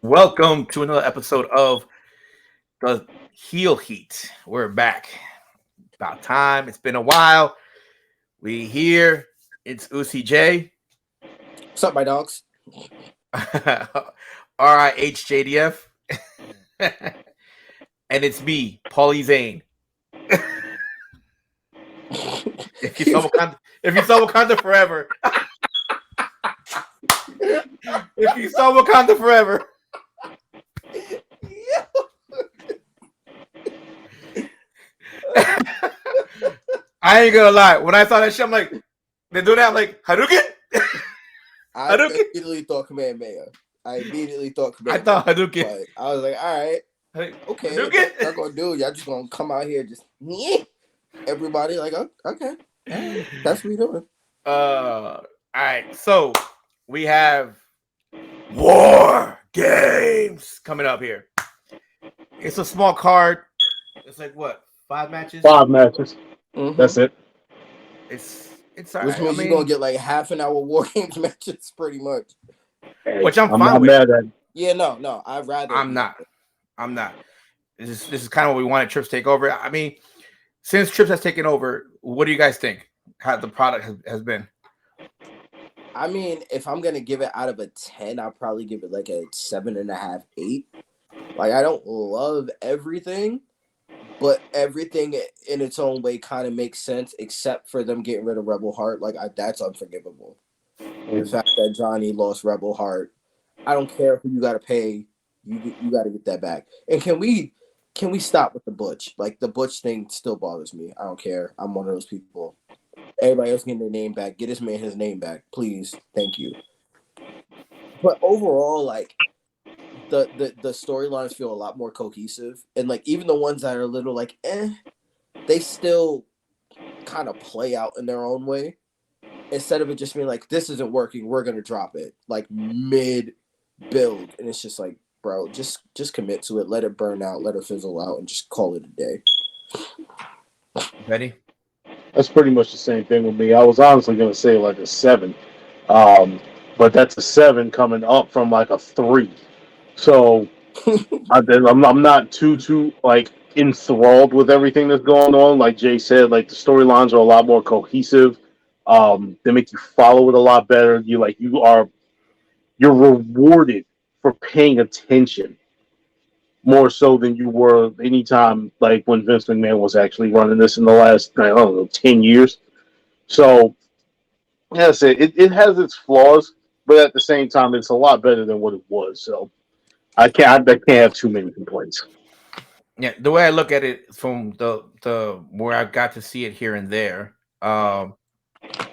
Welcome to another episode of the Heel Heat. We're back. About time. It's been a while. We here. It's UCJ. What's up, my dogs? RIHJDF. And it's me, Paulie Zane. If you saw Wakanda forever. If you saw Wakanda forever. I ain't gonna lie. When I saw that shit, I'm like, they do that. I'm like, Hadouken? I Hadouken? immediately thought Kamehameha. I thought Hadouken. But I was like, all right, okay, if that's what y'all gonna do, y'all just gonna come out here just everybody like, oh, okay, all right, that's what we doing. All right. So we have War Games coming up here. It's a small card. It's like what, 5 matches? 5 matches. That's it. It's all Which right. I means you're gonna mean, get like half an hour War Games matches, pretty much. Hey, which I'm I'm fine not with. mad at it. Yeah, no, I'd rather. I'm not. I'm not. This is kind of what we wanted Trips to take over. I mean, since Trips has taken over, what do you guys think? How the product has been? I mean, if I'm gonna give it out of a 10, I'll probably give it like a 7.5, 8. Like, I don't love everything, but everything in its own way kind of makes sense, except for them getting rid of Rebel Heart. Like, that's unforgivable. The fact that Johnny lost Rebel Heart, I don't care who you got to pay, you got to get that back. And can we stop with the Butch? Like, the Butch thing still bothers me. I don't care. I'm one of those people. Everybody else getting their name back. Get this man his name back, please. Thank you. But overall, like, the storylines feel a lot more cohesive, and like even the ones that are a little like they still kind of play out in their own way, instead of it just being like, this isn't working, we're gonna drop it like mid build. And it's just like, bro, just commit to it, let it burn out, let it fizzle out, and just call it a day. Betty? That's pretty much the same thing with me. I was honestly going to say like a 7, um, but that's a 7 coming up from like a 3. So I'm not too like enthralled with everything that's going on. Like Jay said, like the storylines are a lot more cohesive. They make you follow it a lot better. You're rewarded for paying attention more so than you were anytime like when Vince McMahon was actually running this in the last, I don't know, 10 years. So yes, it has its flaws, but at the same time, it's a lot better than what it was. So I can't have too many complaints. Yeah, the way I look at it from the where I got to see it here and there,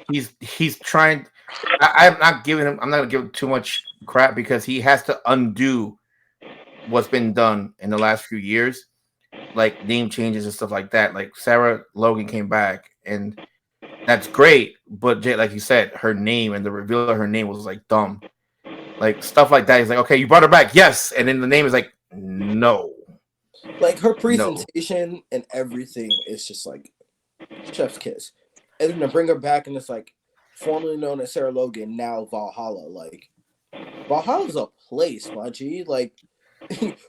he's trying. I'm not giving him. I'm not gonna give him too much crap because he has to undo what's been done in the last few years, like name changes and stuff like that. Like Sarah Logan came back, and that's great. But like you said, her name and the reveal of her name was like dumb, like stuff like that. He's like, okay, you brought her back, yes, and then the name is like, no, Like, her no. presentation and everything is just like chef's kiss. And then to bring her back, and it's like, formerly known as Sarah Logan, now Valhalla. Like, Valhalla's a place, my G. Like,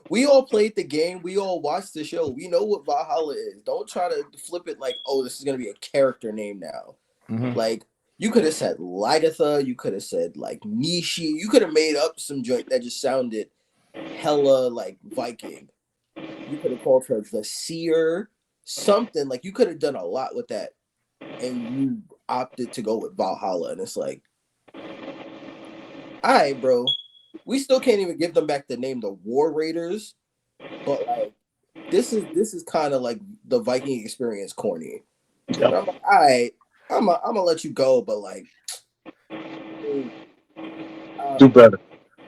we all played the game. We all watched the show. We know what Valhalla is. Don't try to flip it like, oh, this is gonna be a character name now. Mm-hmm. Like, you could have said Lagatha. You could have said like Nishi. You could have made up some joint that just sounded hella like Viking. You could have called her the Seer. Something like, you could have done a lot with that, and you opted to go with Valhalla. And it's like, all right, bro. We still can't even give them back the name the War Raiders, but like, this is kind of like the Viking experience corny. And Yeah, I'm like, all right, I'm gonna let you go, but like, do um, better.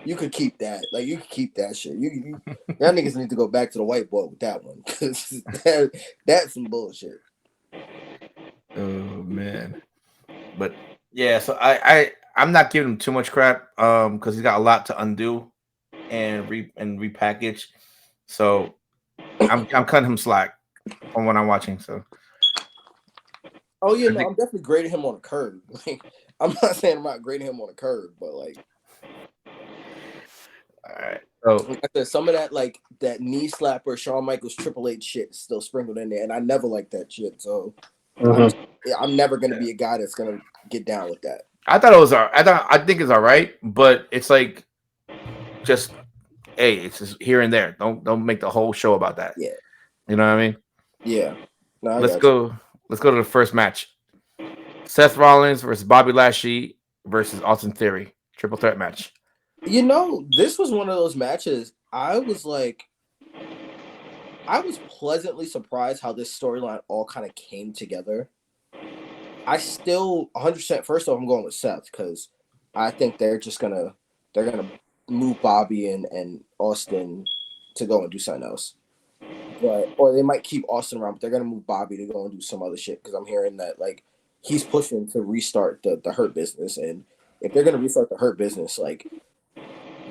you could keep that. Like, you could keep that shit. Y'all niggas need to go back to the whiteboard with that one, because that's some bullshit. Oh man, but yeah. So I'm not giving him too much crap because he's got a lot to undo and repackage. So I'm cutting him slack from what I'm watching. So Oh yeah, I no, think I'm definitely grading him on a curve. Like, I'm not saying I'm not grading him on a curve, but like, all right. So like I said, some of that like that knee slapper Shawn Michaels Triple H shit is still sprinkled in there, and I never liked that shit. So I'm Mhm. I'm never gonna be a guy that's gonna get down with that. I thought it was I think it's all right, but it's like just hey, it's just here and there. Don't make the whole show about that. Yeah, You know what I mean? yeah. No, I Let's got you. go. Let's go to the first match. Seth Rollins versus Bobby Lashley versus Austin Theory. Triple threat match. You know, this was one of those matches. I was pleasantly surprised how this storyline all kind of came together. I still 100%. First off, I'm going with Seth because I think they're gonna move Bobby and Austin to go and do something else. But or they might keep Austin around, but they're gonna move Bobby to go and do some other shit because I'm hearing that like he's pushing to restart the Hurt Business, and if they're gonna restart the Hurt Business, like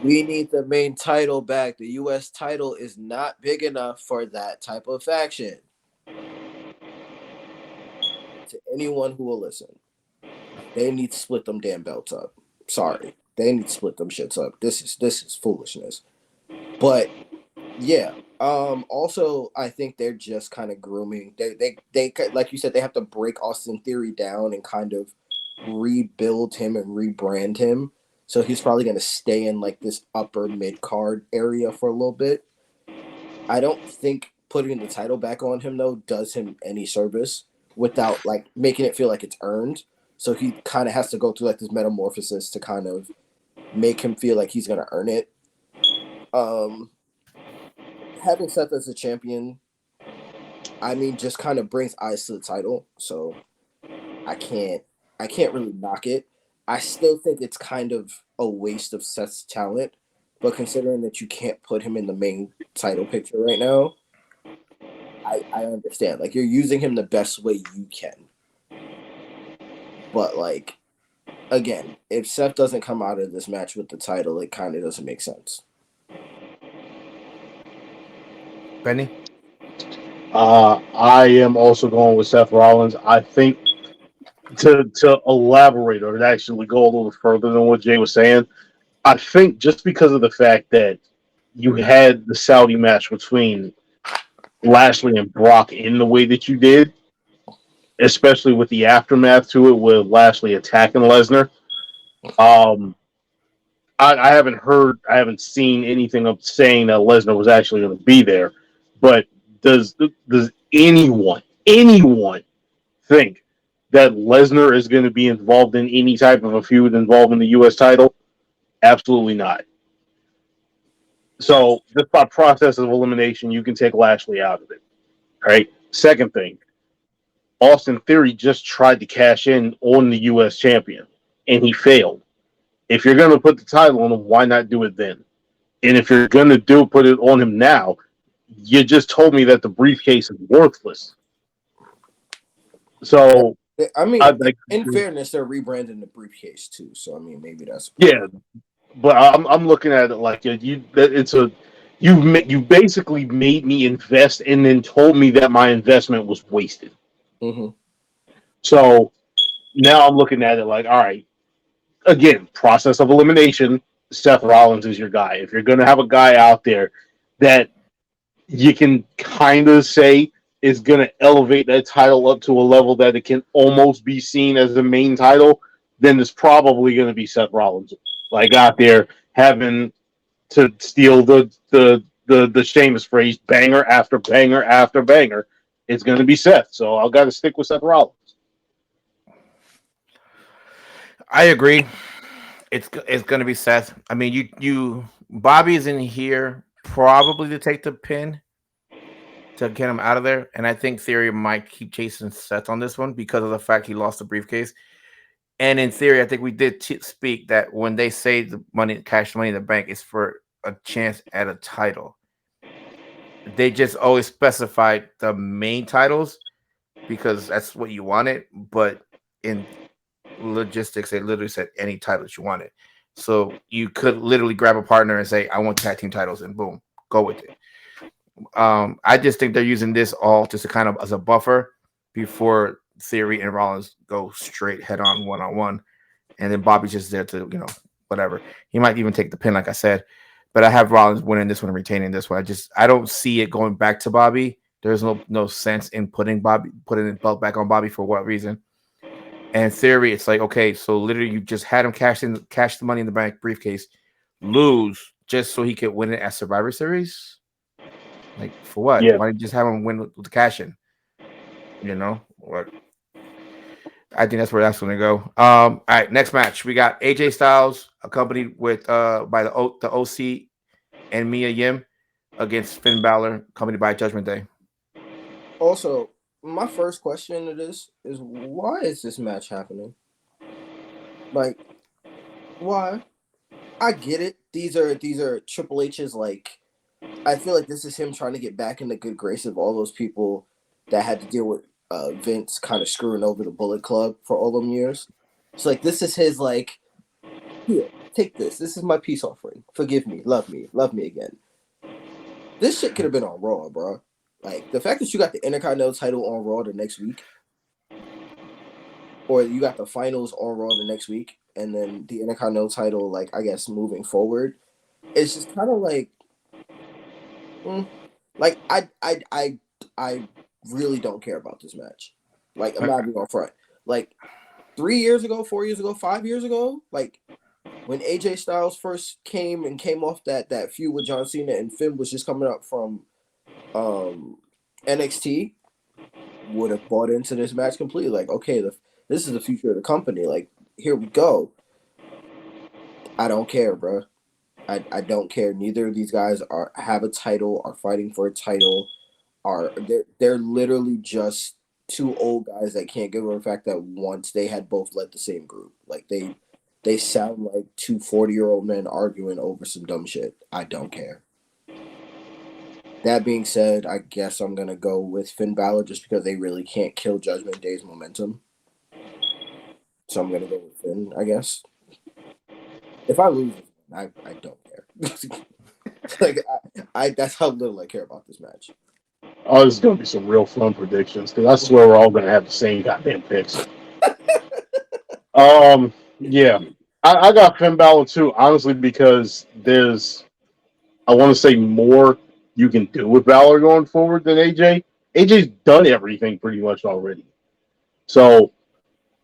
we need the main title back. The U.S. title is not big enough for that type of faction. To anyone who will listen, they need to split them damn belts up. Sorry, they need to split them shits up. This is foolishness. But yeah. Also, I think they're just kind of grooming. They like you said, they have to break Austin Theory down and kind of rebuild him and rebrand him. So he's probably going to stay in like this upper mid card area for a little bit. I don't think putting the title back on him though does him any service without like making it feel like it's earned. So he kind of has to go through like this metamorphosis to kind of make him feel like he's going to earn it. Um, Having Seth as a champion, I mean, just kind of brings eyes to the title. So I can't, I can't really knock it. I still think it's kind of a waste of Seth's talent, but considering that you can't put him in the main title picture right now, I understand. Like you're using him the best way you can, but like again, if Seth doesn't come out of this match with the title, it kind of doesn't make sense. Benny. I am also going with Seth Rollins. I think to elaborate or to actually go a little further than what Jay was saying, I think just because of the fact that you had the Saudi match between Lashley and Brock in the way that you did, especially with the aftermath to it, with Lashley attacking Lesnar. Um, I haven't seen anything of saying that Lesnar was actually going to be there. But does anyone think that Lesnar is going to be involved in any type of a feud involving the U.S. title? Absolutely not. So just by process of elimination, you can take Lashley out of it. Right. Second thing, Austin Theory just tried to cash in on the U.S. champion, and he failed. If you're going to put the title on him, why not do it then? And if you're going to put it on him now, you just told me that the briefcase is worthless. So, I mean, I like, in fairness, they're rebranding the briefcase too, so I mean, maybe that's yeah, but I'm looking at it like you basically made me invest and then told me that my investment was wasted. mm-hmm. So now I'm looking at it like, all right, again, process of elimination. Seth Rollins is your guy. If you're gonna have a guy out there that you can kind of say is gonna elevate that title up to a level that it can almost be seen as the main title, then it's probably gonna be Seth Rollins. Like out there having to steal the Sheamus phrase, banger after banger after banger, it's gonna be Seth. So I've got to stick with Seth Rollins. I agree. It's gonna be Seth. I mean, you Bobby's in here probably to take the pin to get him out of there, and I think Theory might keep chasing Seth on this one because of the fact he lost the briefcase. And in theory, I think we did speak that when they say the money, cash money in the bank is for a chance at a title. They just always specified the main titles because that's what you wanted, but in logistics, they literally said any titles you wanted. So you could literally grab a partner and say, I want tag team titles, and boom, go with it. I just think they're using this all just to kind of as a buffer before Theory and Rollins go straight head on one, and then Bobby's just there to whatever. He might even take the pin, like I said. but I have Rollins winning this one and retaining this one. I don't see it going back to Bobby. There's no sense in putting the belt back on Bobby for what reason? And in theory, it's like, okay, so literally you just had him cash the money in the bank briefcase, lose just so he could win it at Survivor Series. Like for what? Yeah. Why didn't you just have him win with the cash in? You know what? I think that's where that's going to go. All right, next match we got AJ Styles accompanied with by the OC and Mia Yim against Finn Balor, accompanied by Judgment Day. Also, my first question to this is why is this match happening? Like, why? I get it. These are Triple H's like. I feel like this is him trying to get back in the good grace of all those people that had to deal with Vince kind of screwing over the Bullet Club for all them years. So like this is his like, here, take this. This is my peace offering. Forgive me, love me again. This shit could have been on Raw, bro. Like the fact that you got the Intercontinental title on Raw the next week, or you got the finals on Raw the next week, and then the Intercontinental title, like I guess moving forward, it's just kind of like, like I really don't care about this match. Like I'm not even on front. Like 3 years ago, 4 years ago, 5 years ago, like when AJ Styles first came off that feud with John Cena and Finn was just coming up from NXT, would have bought into this match completely. Like, okay, this is the future of the company. Like, here we go. I don't care, bro. I don't care. Neither of these guys have a title, are fighting for a title. They're literally just two old guys that can't get over the fact that once they had both led the same group. Like they sound like two 40-year-old men arguing over some dumb shit. I don't care. That being said, I guess I'm gonna go with Finn Balor just because they really can't kill Judgment Day's momentum. So I'm gonna go with Finn, I guess. If I lose, I don't care. Like I that's how little I care about this match. Oh, there's going to be some real fun predictions because I swear we're all going to have the same goddamn picks. Yeah, I got Finn Balor too, honestly, because there's, I want to say, more you can do with Balor going forward than AJ. AJ's done everything pretty much already. So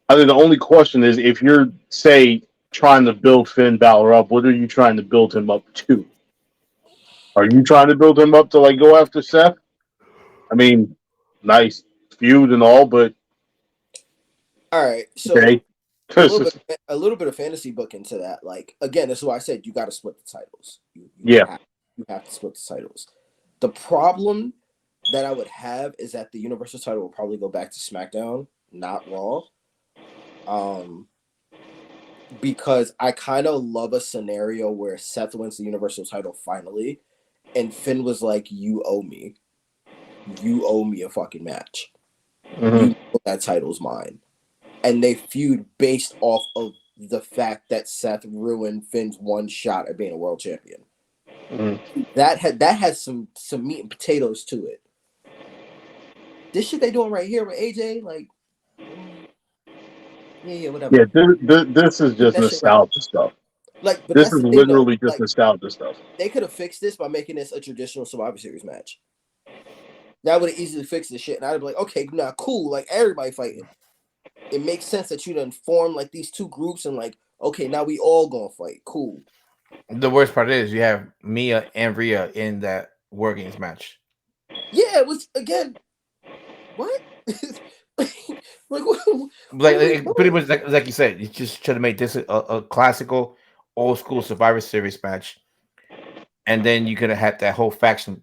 I think the only question is if you're, say, trying to build Finn Balor up, what are you trying to build him up to? Are you trying to build him up to like go after Seth? I mean, nice feud and all, but all right, so okay. a little bit of fantasy book into that. Like again, this is why I said you got to split the titles. Yeah. You have to split the titles. The problem that I would have is that the Universal title will probably go back to SmackDown, not Raw. Because I kind of love a scenario where Seth wins the Universal title finally, and Finn was like, "You owe me. You owe me a fucking match. Mm-hmm. You know that title's mine." And they feud based off of the fact that Seth ruined Finn's one shot at being a world champion. Mm-hmm. That has some meat and potatoes to it. This shit they doing right here with AJ, like, yeah, whatever. Yeah, this is just nostalgia stuff. Like, but This that's is the thing, though. literally just Like, nostalgia stuff. they could have fixed this by making this a traditional Survivor Series match. That would have easily fixed this shit, and I'd be like, okay, now cool, like everybody fighting. It makes sense that you done form like these two groups and like, okay, now we all gonna fight. Cool. The worst part is you have Mia and Rhea in that War Games match. Yeah, it was again. What? like Pretty much like you said, you just should have made this a classical old school Survivor Series match, and then you could have had that whole faction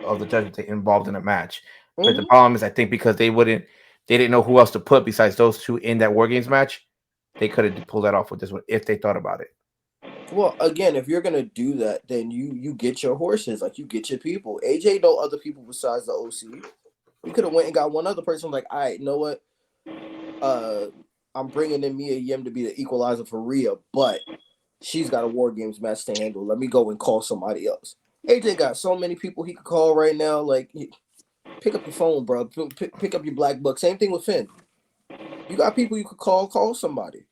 of the Judgment Day involved in a match. But the problem is, I think because they didn't know who else to put besides those two in that War Games match, they could have pulled that off with this one if they thought about it. Well, again, if you're gonna do that, then you get your horses, like you get your people. AJ know other people besides the OC. You could have went and got one other person. Like, all right, you know what? I'm bringing in Mia Yim to be the equalizer for Rhea, but she's got a War Games match to handle. Let me go and call somebody else. AJ got so many people he could call right now. Like, pick up your phone, bro. Pick up your black book. Same thing with Finn. You got people you could call somebody.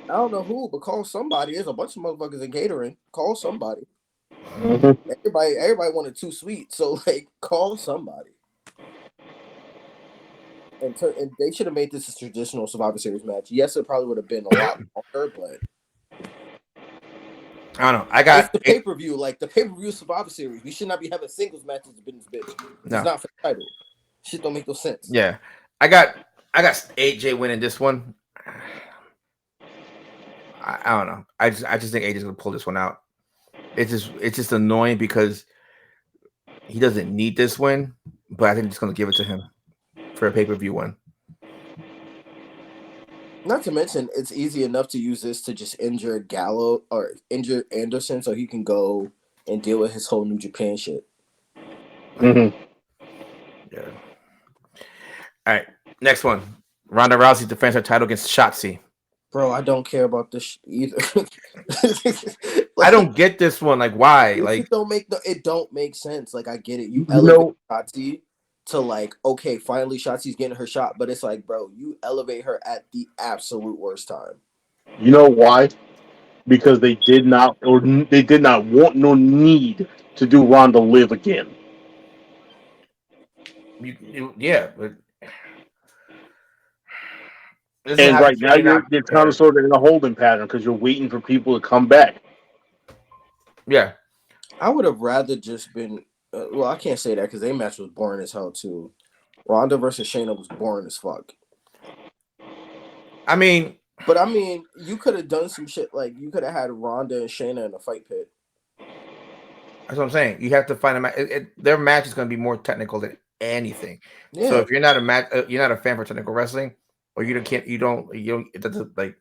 I don't know who, but call somebody. There's a bunch of motherfuckers in catering. Call somebody. Mhm. Everybody wanted too sweet, so like call somebody. And they should have made this a traditional Survivor Series match. Yes, it probably would have been a lot longer, but I don't know. I it's got the pay per view. Like the pay per view Survivor Series, we should not be having singles matches in this bitch. It's no. not for the title. Shit don't make no sense. Yeah, I got AJ winning this one. I don't know. I just think AJ's gonna pull this one out. It's just annoying because he doesn't need this win, but I think it's gonna give it to him for a pay per view win. Not to mention, it's easy enough to use this to just injure Gallo or injure Anderson so he can go and deal with his whole New Japan shit. Mhm. Yeah. All right. Next one. Ronda Rousey defends her title against Shotzi. Bro, I don't care about this either. I don't get this one. Like, why? Like, it don't make sense. Like I get it. You You elevate know, Shotzi to like, okay, finally Shotzi's getting her shot, but it's like, bro, you elevate her at the absolute worst time. you know why? Because they did not, or they did not want nor need to do Ronda live again. yeah, but this is And how right now you're not you're kind of prepared. sort of in a holding pattern because you're waiting for people to come back. Yeah. I would have rather just been. Well, I can't say that because their match was boring as hell too. Ronda versus Shayna was boring as fuck. I mean, But I mean, you could have done some shit like you could have had Ronda and Shayna in a fight pit. that's what I'm saying. You have to find a match. Their match is going to be more technical than anything. So Yeah, if you're not you're not a fan for technical wrestling, or you don't, it doesn't like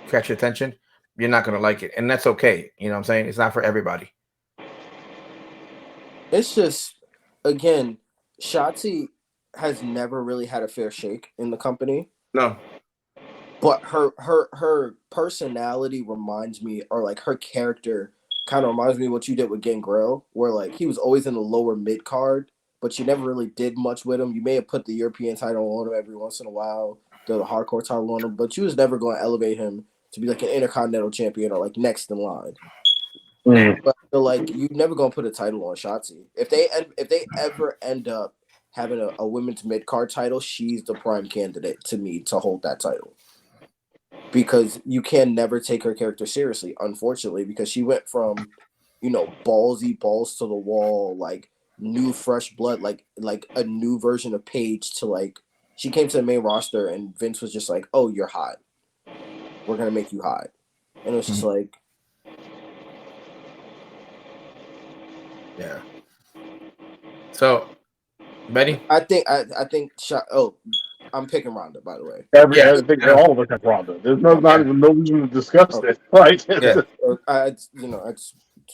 catch your attention. You're not going to like it, and that's okay. You know what I'm saying? It's not for everybody. it's just again, Shotzi has never really had a fair shake in the company. No. But her personality reminds me, or like her character kind of reminds me of what you did with Gangrel, where like he was always in the lower mid card, but you never really did much with him. You may have put the European title on him every once in a while, the hardcore title on him, but you was never going to elevate him to be like an intercontinental champion or like next in line. Mm. But so like you never gonna put a title on Shotzi. If they ever end up having a women's mid card title, she's the prime candidate to me to hold that title. Because you can never take her character seriously, unfortunately, because she went from, ballsy balls to the wall, like new fresh blood, like a new version of Paige to like she came to the main roster and Vince was just like, "Oh, you're hot. We're gonna make you hot," and it was just like, Yeah. So, Betty. Oh, I'm picking Ronda, by the way. Yeah. I think I know. all of us have Ronda. There's not Yeah. even no reason to discuss Okay. this. Right? Yeah. I just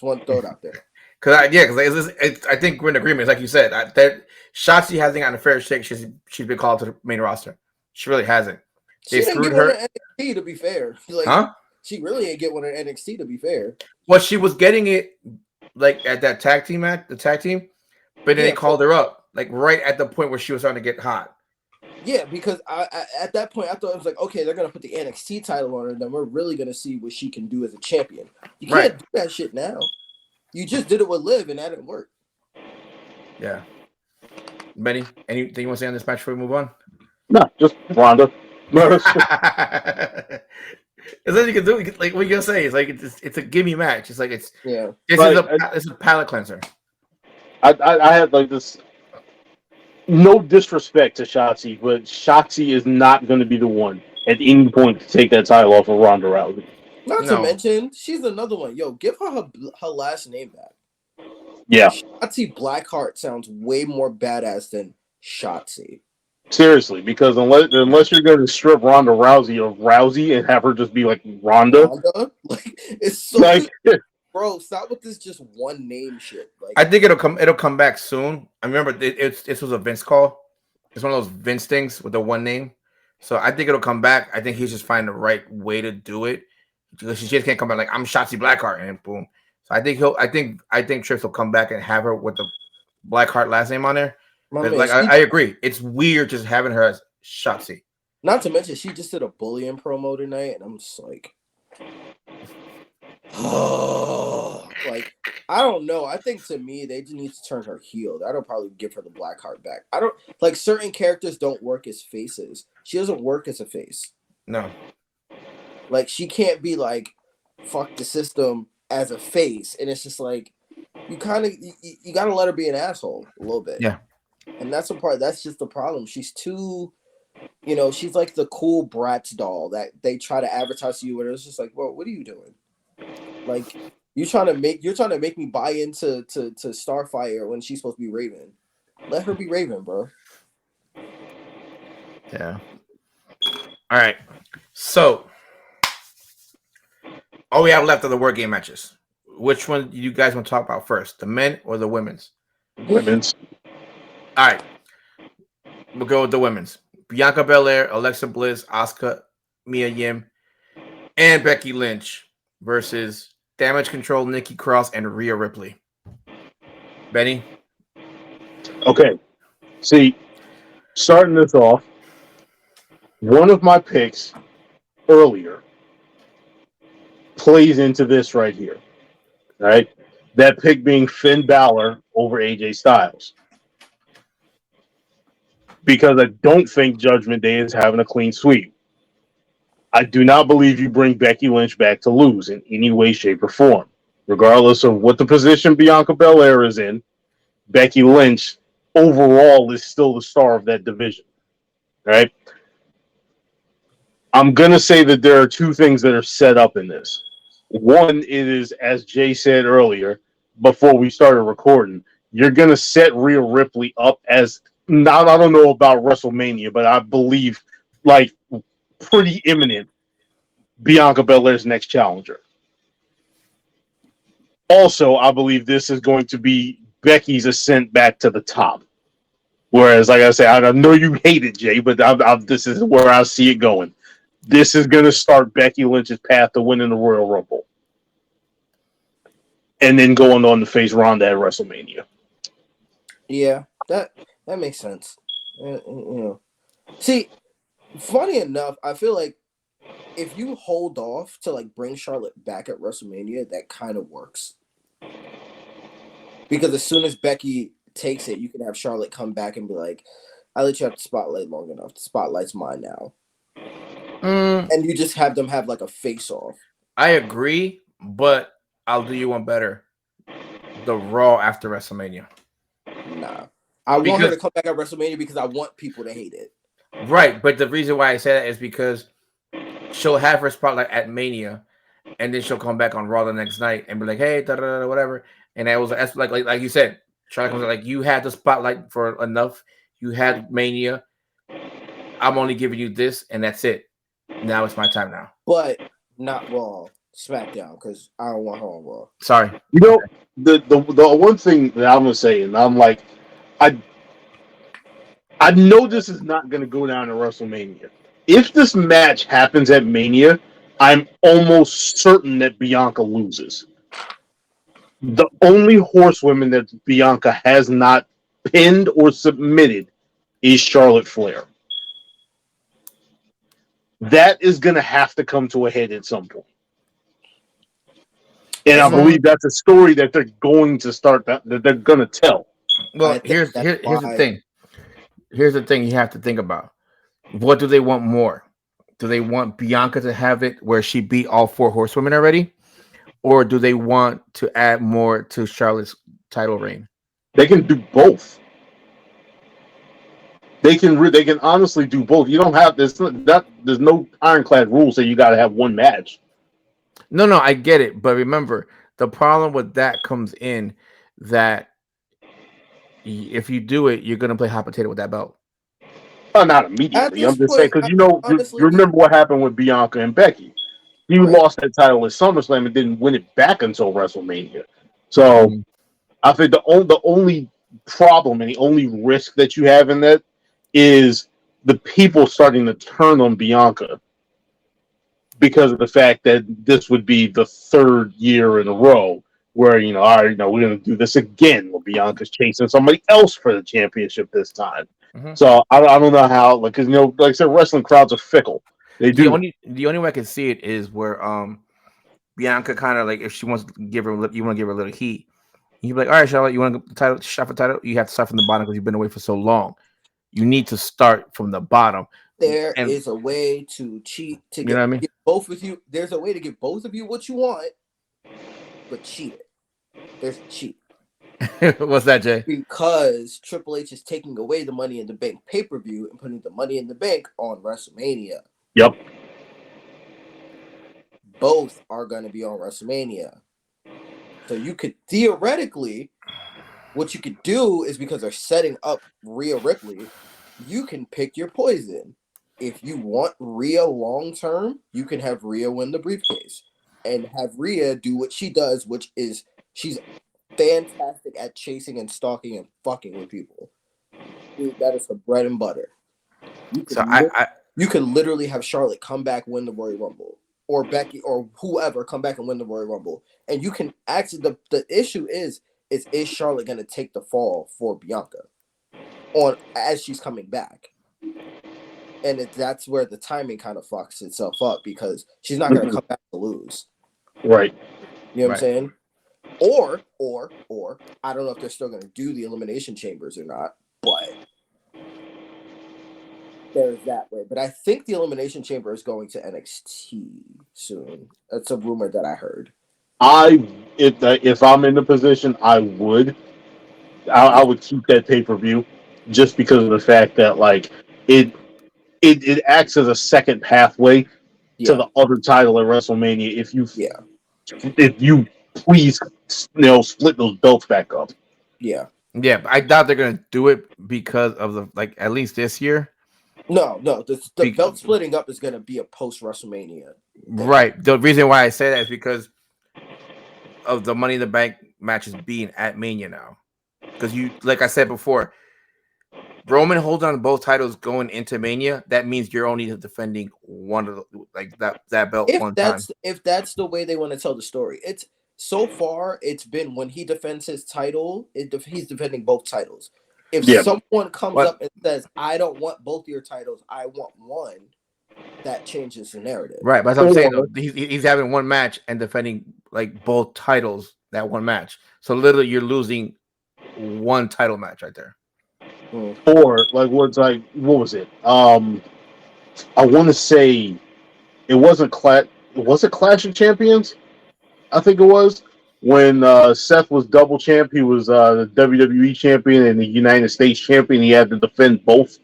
want to throw it out there. I think we're in agreement. It's like you said, that Shotzi hasn't gotten a fair shake. She's been called to the main roster. She really hasn't. They She didn't screwed get one her, in NXT to be fair. Like huh? she really ain't get one in NXT to be fair. Well, she was getting it like at that tag team match, the tag team, but then they Yeah, called her up like right at the point where she was starting to get hot. yeah, because I at that point I thought it was like, okay, they're gonna put the NXT title on her, then we're really gonna see what she can do as a champion. You Right. can't do that shit now. You just did it with Liv, and that didn't work. Yeah. Benny, anything you want to say on this match before we move on? No, just Ronda. It's like you can do. Like what you gonna say? It's like it's a gimme match. It's like Yeah, this is a palate cleanser. I had like this. No disrespect to Shotzi, but Shotzi is not going to be the one at any point to take that title off of Ronda Rousey. not to No. mention she's another one. Yo, give her last name back. Yeah, Shotzi Blackheart sounds way more badass than Shotzi. seriously, because unless you're going to strip Ronda Rousey of Rousey and have her just be like Ronda, Ronda, like it's so. like Bro, stop with this just one name shit. Like I think it'll come back soon. I remember this was a Vince call. It's one of those Vince things with the one name. So I think it'll come back. I think he's just finding the right way to do it because she just can't come back like I'm Shotzi Blackheart and boom. So I think Trips will come back and have her with the Blackheart last name on there. my But man, like I agree, it's weird just having her as Shotzi. Not to mention, she just did a bullying promo tonight, and I'm just like, oh, like I don't know. I think to me, they just need to turn her heel. That'll probably give her the black heart back. I don't like certain characters don't work as faces. She doesn't work as a face. No. Like she can't be like fuck the system as a face, and it's just like you kind of you got to let her be an asshole a little bit. Yeah. And that's the part. That's just the problem. She's too, she's like the cool Bratz doll that they try to advertise to you, and it's just like, well, what are you doing? Like you're trying to make me buy into to Starfire when she's supposed to be Raven. Let her be Raven, bro. Yeah. All right. So, all we have left are the word game matches. Which one do you guys want to talk about first, the men or the women's? Women's. All right. We'll go with the women's. Bianca Belair, Alexa Bliss, Asuka, Mia Yim, and Becky Lynch versus Damage Control, Nikki Cross, and Rhea Ripley. Benny? Okay. See, starting this off, one of my picks earlier plays into this right here. Right? That pick being Finn Balor over AJ Styles. Because I don't think Judgment Day is having a clean sweep. I do not believe you bring Becky Lynch back to lose in any way, shape, or form. Regardless of what the position Bianca Belair is in, Becky Lynch overall is still the star of that division. Right? I'm going to say that there are two things that are set up in this. One, it is, as Jay said earlier, before we started recording, you're going to set Rhea Ripley up as, not, I don't know about WrestleMania, but I believe, like, pretty imminent Bianca Belair's next challenger. Also, I believe this is going to be Becky's ascent back to the top. Whereas, like I said, I know you hate it, Jay, but this is where I see it going. This is going to start Becky Lynch's path to winning the Royal Rumble. And then going on to face Ronda at WrestleMania. Yeah, that makes sense. See, funny enough, I feel like if you hold off to like bring Charlotte back at WrestleMania, that kind of works. Because as soon as Becky takes it, you can have Charlotte come back and be like, I let you have the spotlight long enough. The spotlight's mine now. And you just have them have like a face-off. I agree, but I'll do you one better. The Raw after WrestleMania. Nah. I want her to come back at WrestleMania because I want people to hate it. Right, but the reason why I say that is because she'll have her spotlight at Mania, and then she'll come back on Raw the next night and be like, "Hey, whatever." And that was like you said, Charlotte comes like, "You had the spotlight for enough. You had Mania. I'm only giving you this, and that's it. Now it's my time now." But not Raw, SmackDown, because I don't want her on Raw. Sorry. You know, the one thing that I'm gonna say, and I'm like, I know this is not gonna go down to WrestleMania. If this match happens at Mania, I'm almost certain that Bianca loses. The only horsewoman that Bianca has not pinned or submitted is Charlotte Flair. That is going to have to come to a head at some point. And I believe that's a story that they're going to start, that they're going to tell. Well, here's the thing. Here's the thing you have to think about. What do they want more? Do they want Bianca to have it where she beat all four horsewomen already? Or do they want to add more to Charlotte's title reign? They can do both. They can honestly do both. You don't have this. There's no ironclad rules that you got to have one match. No, I get it, but remember the problem with that comes in that if you do it, you're gonna play hot potato with that belt. Not immediately. I'm just saying because you remember what happened with Bianca and Becky. You lost that title at SummerSlam and didn't win it back until WrestleMania. So I think the only problem and the only risk that you have in that is the people starting to turn on Bianca because of the fact that this would be the third year in a row where, all right, we're going to do this again where Bianca's chasing somebody else for the championship this time. Mhm. So I don't know how, like, because like I said, wrestling crowds are fickle. They The do. only way I can see it is where Bianca kind of like if she wants to give her you want to give her a little heat. You'd be like, all right, Charlotte, you want to title shot for title? You have to start from the bottom because you've been away for so long. You need to start from the bottom, There and is a way to cheat to you know what I mean. give both of you. There's a way to give both of you what you want, but cheat it. There's a cheat What's that, Jay? because Triple H is taking away the Money in the Bank pay-per-view and putting the Money in the Bank on WrestleMania. Yep. Both are going to be on WrestleMania. So you could theoretically, what you could do is because they're setting up Rhea Ripley, you can pick your poison. If you want Rhea long term, you can have Rhea win the briefcase and have Rhea do what she does, which is she's fantastic at chasing and stalking and fucking with people. Dude, that is her bread and butter. You So could you could literally have Charlotte come back, win the Royal Rumble, or Becky or whoever come back and win the Royal Rumble, and you can actually the issue is Charlotte going to take the fall for Bianca on as she's coming back, and that's where the timing kind of fucks itself up because she's not going to come back to lose. Right. You know what I'm saying? Or I don't know if they're still going to do the elimination chambers or not, but there's that way. But I think the elimination chamber is going to NXT soon. That's a rumor that I heard. If I'm in the position, I would. I would keep that pay-per-view just because of the fact that like it it acts as a second pathway to the other title at WrestleMania. If you please split those belts back up. Yeah. But I doubt they're gonna do it because of the like at least this year. No, the belt splitting up is going to be a post WrestleMania. Right. The reason why I say that is because of the Money in the Bank matches being at Mania now. Because you, like I said before, Roman holds on to both titles going into Mania. That means you're only defending one of the, like that belt one time. If that's the way they want to tell the story, it's so far it's been when he defends his title, he's defending both titles. If someone comes up and says, "I don't want both your titles, I want one," that changes the narrative. Right, but as I'm saying, though, he's having one match and defending like both titles that one match. So literally, you're losing one title match right there. Or what was it? I want to say it wasn't Was it Clash of Champions? I think it was when Seth was double champ. He was the WWE champion and the United States champion. He had to defend both.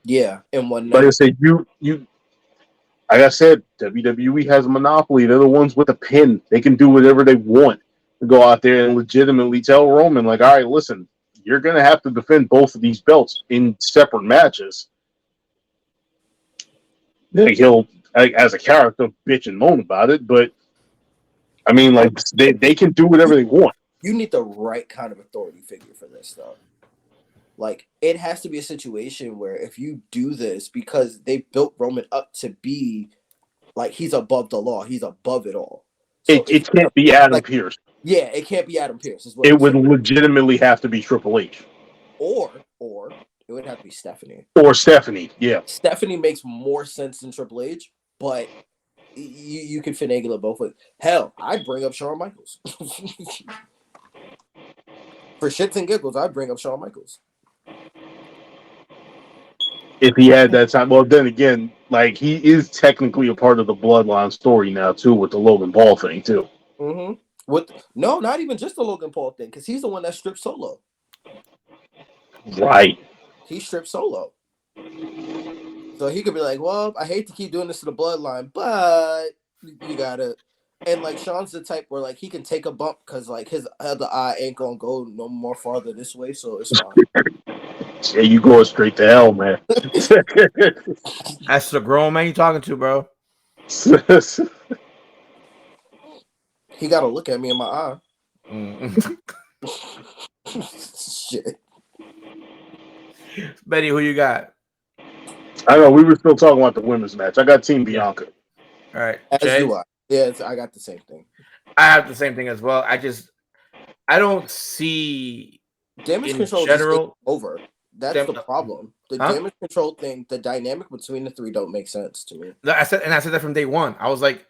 Yeah, in one night. Like I said, like I said, WWE has a monopoly. They're the ones with a pin. They can do whatever they want to go out there and legitimately tell Roman, like, all right, listen, you're going to have to defend both of these belts in separate matches. Like he'll, as a character, bitch and moan about it, but I mean, like they can do whatever they want. You need the right kind of authority figure for this, though. Like it has to be a situation where if you do this, because they built Roman up to be like he's above the law, he's above it all. So it can't be Adam Pearce. Yeah, it can't be Adam Pearce. It would legitimately have to be Triple H, or it would have to be Stephanie or Stephanie. Yeah, Stephanie makes more sense than Triple H, but you can finagle it both ways. Hell, I'd bring up Shawn Michaels. For shits and giggles, I'd bring up Shawn Michaels. If he had that time. Well, then again, like he is technically a part of the Bloodline story now too, with the Logan Paul thing too. Mm-hmm. No, not even just the Logan Paul thing, because he's the one that stripped Solo. Right. He stripped Solo. So he could be like, well, I hate to keep doing this to the Bloodline, but you gotta. And like Sean's the type where like he can take a bump because like his other eye ain't gonna go no more farther this way, so it's fine. Yeah, you going straight to hell, man. That's the grown man you talking to, bro. He got to look at me in my eye. Shit. Betty, who you got? I know we were still talking about the women's match. I got Team Bianca. All right, as Jay? do I. Yeah, I got the same thing. I have the same thing as well. I don't see Damage in control general over. That's the problem. The Huh? damage control thing, the dynamic between the three don't make sense to me. I said that from day one. I was like,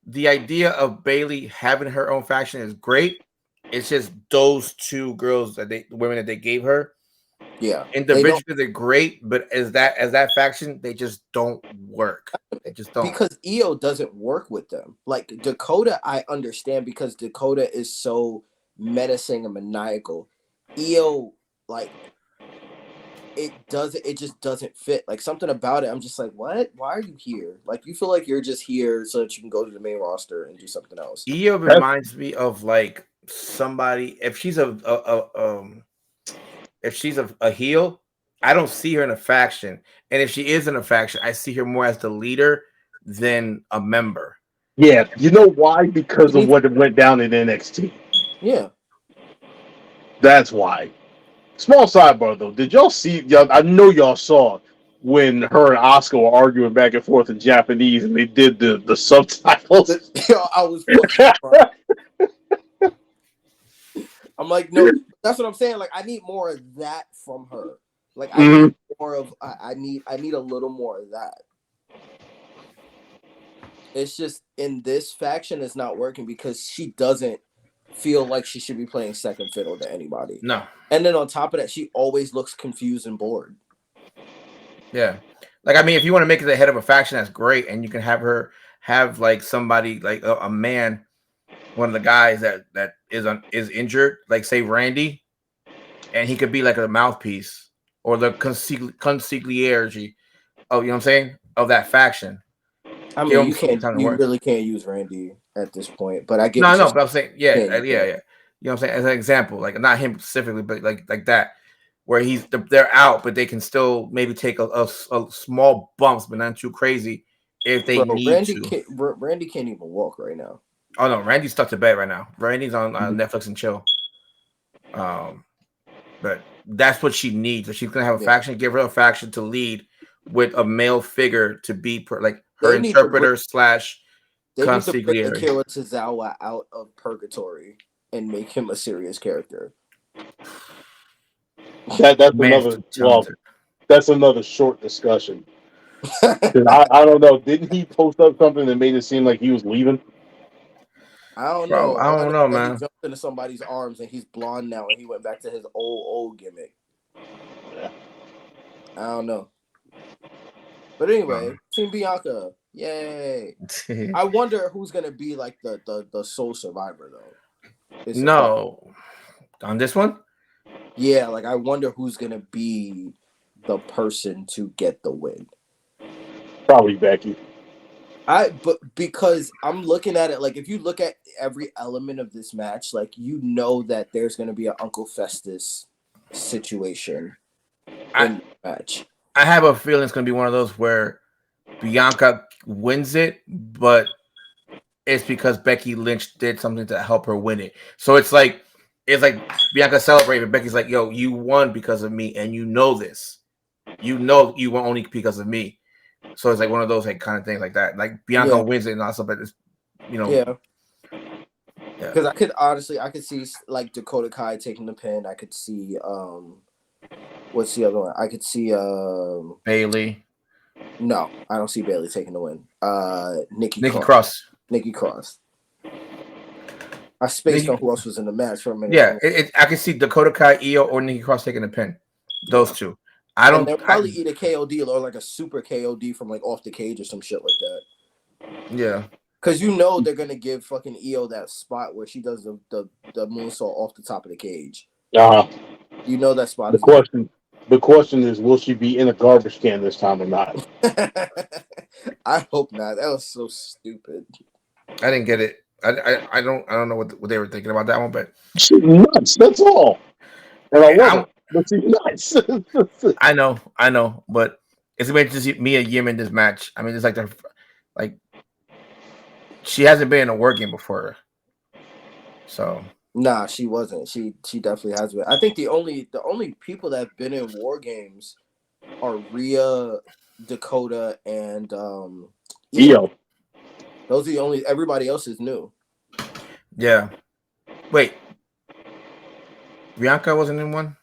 the idea of Bailey having her own faction is great. It's just those two girls the women that they gave her. Yeah, Individually, they're great, but as that faction, they just don't work. They just don't. Because Io doesn't work with them. Like Dakota, I understand because Dakota is so menacing and maniacal. Io, like it just doesn't fit. Like something about it, I'm just like, what? Why are you here? Like you feel like you're just here so that you can go to the main roster and do something else. Io reminds me of like somebody. If she's a heel, I don't see her in a faction. And if she is in a faction, I see her more as the leader than a member. Yeah, you know why? Because of what went down in NXT. Yeah, that's why. Small sidebar though, did y'all see? I know y'all saw when her and Oscar were arguing back and forth in Japanese, and they did the subtitles. I was fucking I'm like, no, that's what I'm saying. Like, I need more of that from her. Like, I need more of. I need a little more of that. It's just in this faction, it's not working because she doesn't feel like she should be playing second fiddle to anybody. No. And then on top of that, she always looks confused and bored. Yeah. Like, I mean, if you want to make it the head of a faction, that's great. And you can have her have like somebody like a man, one of the guys that is injured, like say Randy, and he could be like a mouthpiece or the consigliere of, you know what I'm saying, of that faction. I mean, you really can't use Randy at this point, but I get no, but I'm saying, yeah. You know what I'm saying, as an example, like not him specifically, but like that, where they're out, but they can still maybe take a small bumps, but not too crazy if they need to. Randy can't even walk right now. Oh no, Randy's stuck to bed right now. Randy's on Netflix and chill. But that's what she needs. If she's gonna have a faction, give her a faction to lead with a male figure to be like her interpreter slash consigliere. They need to bring Akira Tozawa out of purgatory and make him a serious character. That's another short discussion. I don't know. Didn't he post up something that made it seem like he was leaving? I don't know. I don't know, man. He jumped into somebody's arms and he's blonde now, and he went back to his old gimmick. Yeah. I don't know. But anyway, Team Bianca, yay! I wonder who's gonna be like the sole survivor though. No, on this one. Yeah, like I wonder who's gonna be the person to get the win. Probably Becky. But because I'm looking at it, like if you look at every element of this match, like you know that there's gonna be an Uncle Festus situation in the match. I have a feeling it's gonna be one of those where Bianca wins it, but it's because Becky Lynch did something to help her win it. So it's like Bianca celebrated. Becky's like, "Yo, you won because of me, and you know this. You know you won only because of me." So it's like one of those like kind of things like that. Like Bianca wins it and also, but it's, you know, yeah. Because I could see like Dakota Kai taking the pin. I could see what's the other one? I could see Bailey. No, I don't see Bailey taking the win. Nikki Cross. I spaced on who else was in the match for a minute. Yeah, I can see Dakota Kai, Io, or Nikki Cross taking the pin. Those two. They'll probably eat a KOD or like a super KOD from like off the cage or some shit like that. Yeah. Because you know they're gonna give fucking Io that spot where she does the moonsault off the top of the cage. You know that spot. The question is, will she be in a garbage can this time or not? I hope not. That was so stupid. I didn't get it. I don't know what they were thinking about that one, but she's nuts. That's all. And I love it. But she's nuts. I know, but it's amazing to see Mia Yim in this match. I mean, it's like she hasn't been in a working before, so. Nah, she wasn't. She definitely has been. I think the only people that have been in War Games are Rhea, Dakota, and Io. Those are the only. Everybody else is new. Yeah. Wait. Bianca wasn't in one?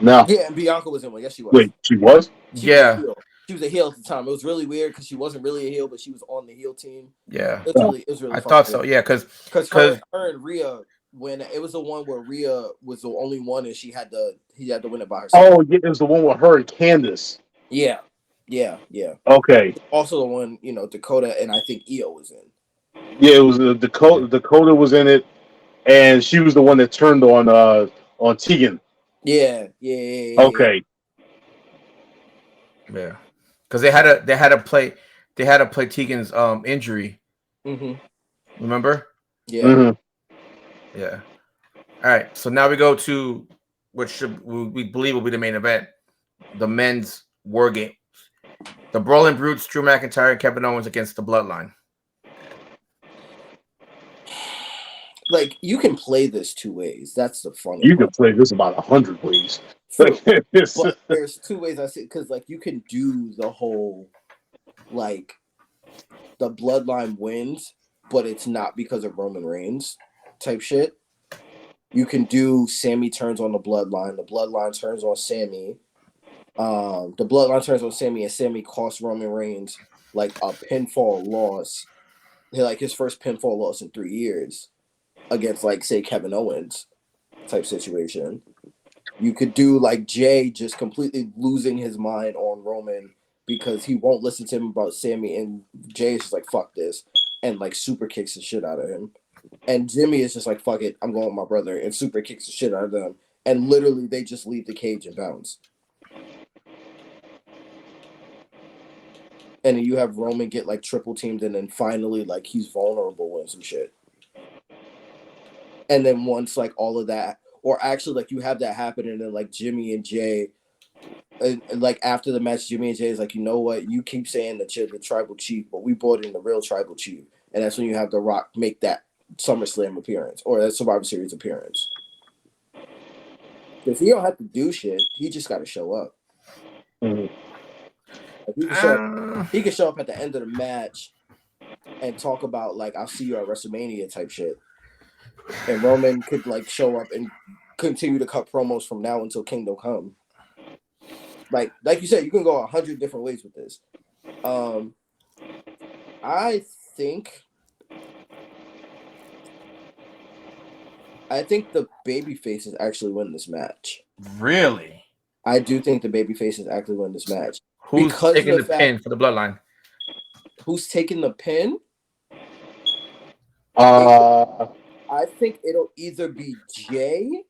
No. Yeah, and Bianca was in one. Yes, she was. Wait, she was? She was a Yeah, heel. She was a heel at the time. It was really weird because she wasn't really a heel, but she was on the heel team. yeah, It was really I fucking thought so. weird. Yeah, Because because her and Rhea, when it was the one where Rhea was the only one and he had to win it by herself. Oh, yeah, it was the one with her and Candace. Yeah. Okay. Also the one, Dakota and I think Io was in. Yeah, it was Dakota was in it, and she was the one that turned on Tegan. Yeah. Okay. yeah, because they had to play Tegan's injury. Mm-hmm. Remember? Yeah. Mm-hmm. Yeah. All right. So now we go to we believe will be the main event, the men's war game. The Brawling Brutes, Drew McIntyre and Kevin Owens against the Bloodline. Like, you can play this two ways. That's the funny You part. can play this about 100 ways. True. But there's two ways I see, because like you can do the whole like the Bloodline wins, but it's not because of Roman Reigns type shit. You can do Sammy turns on the Bloodline turns on Sammy. The Bloodline turns on Sammy, and Sammy costs Roman Reigns like a pinfall loss, like his first pinfall loss in 3 years against, like, say, Kevin Owens type situation. You could do like Jay just completely losing his mind on Roman because he won't listen to him about Sammy, and Jay is just like, fuck this, and like super kicks the shit out of him. And Jimmy is just like, fuck it, I'm going with my brother, and super kicks the shit out of them. And literally they just leave the cage and bounce. And then you have Roman get like triple teamed, and then finally like he's vulnerable and some shit. And then once like all of that, or actually like you have that happen, and then like Jimmy and Jay, and like after the match, Jimmy and Jay is like, you know what, you keep saying that you're the tribal chief, but we brought in the real tribal chief. And that's when you have The Rock make that SummerSlam appearance or that Survivor Series appearance. Because he don't have to do shit, he just got to show up. Mhm. Like, he can show up at the end of the match and talk about like, I'll see you at WrestleMania type shit. And Roman could like show up and continue to cut promos from now until Kingdom Come. Like you said, you can go 100 different ways with this. I think the baby faces actually win this match. Really? I do think the baby faces actually win this match. Who's Because taking of the pin for the Bloodline? Who's taking the pin? Uh, I think it'll either be Jay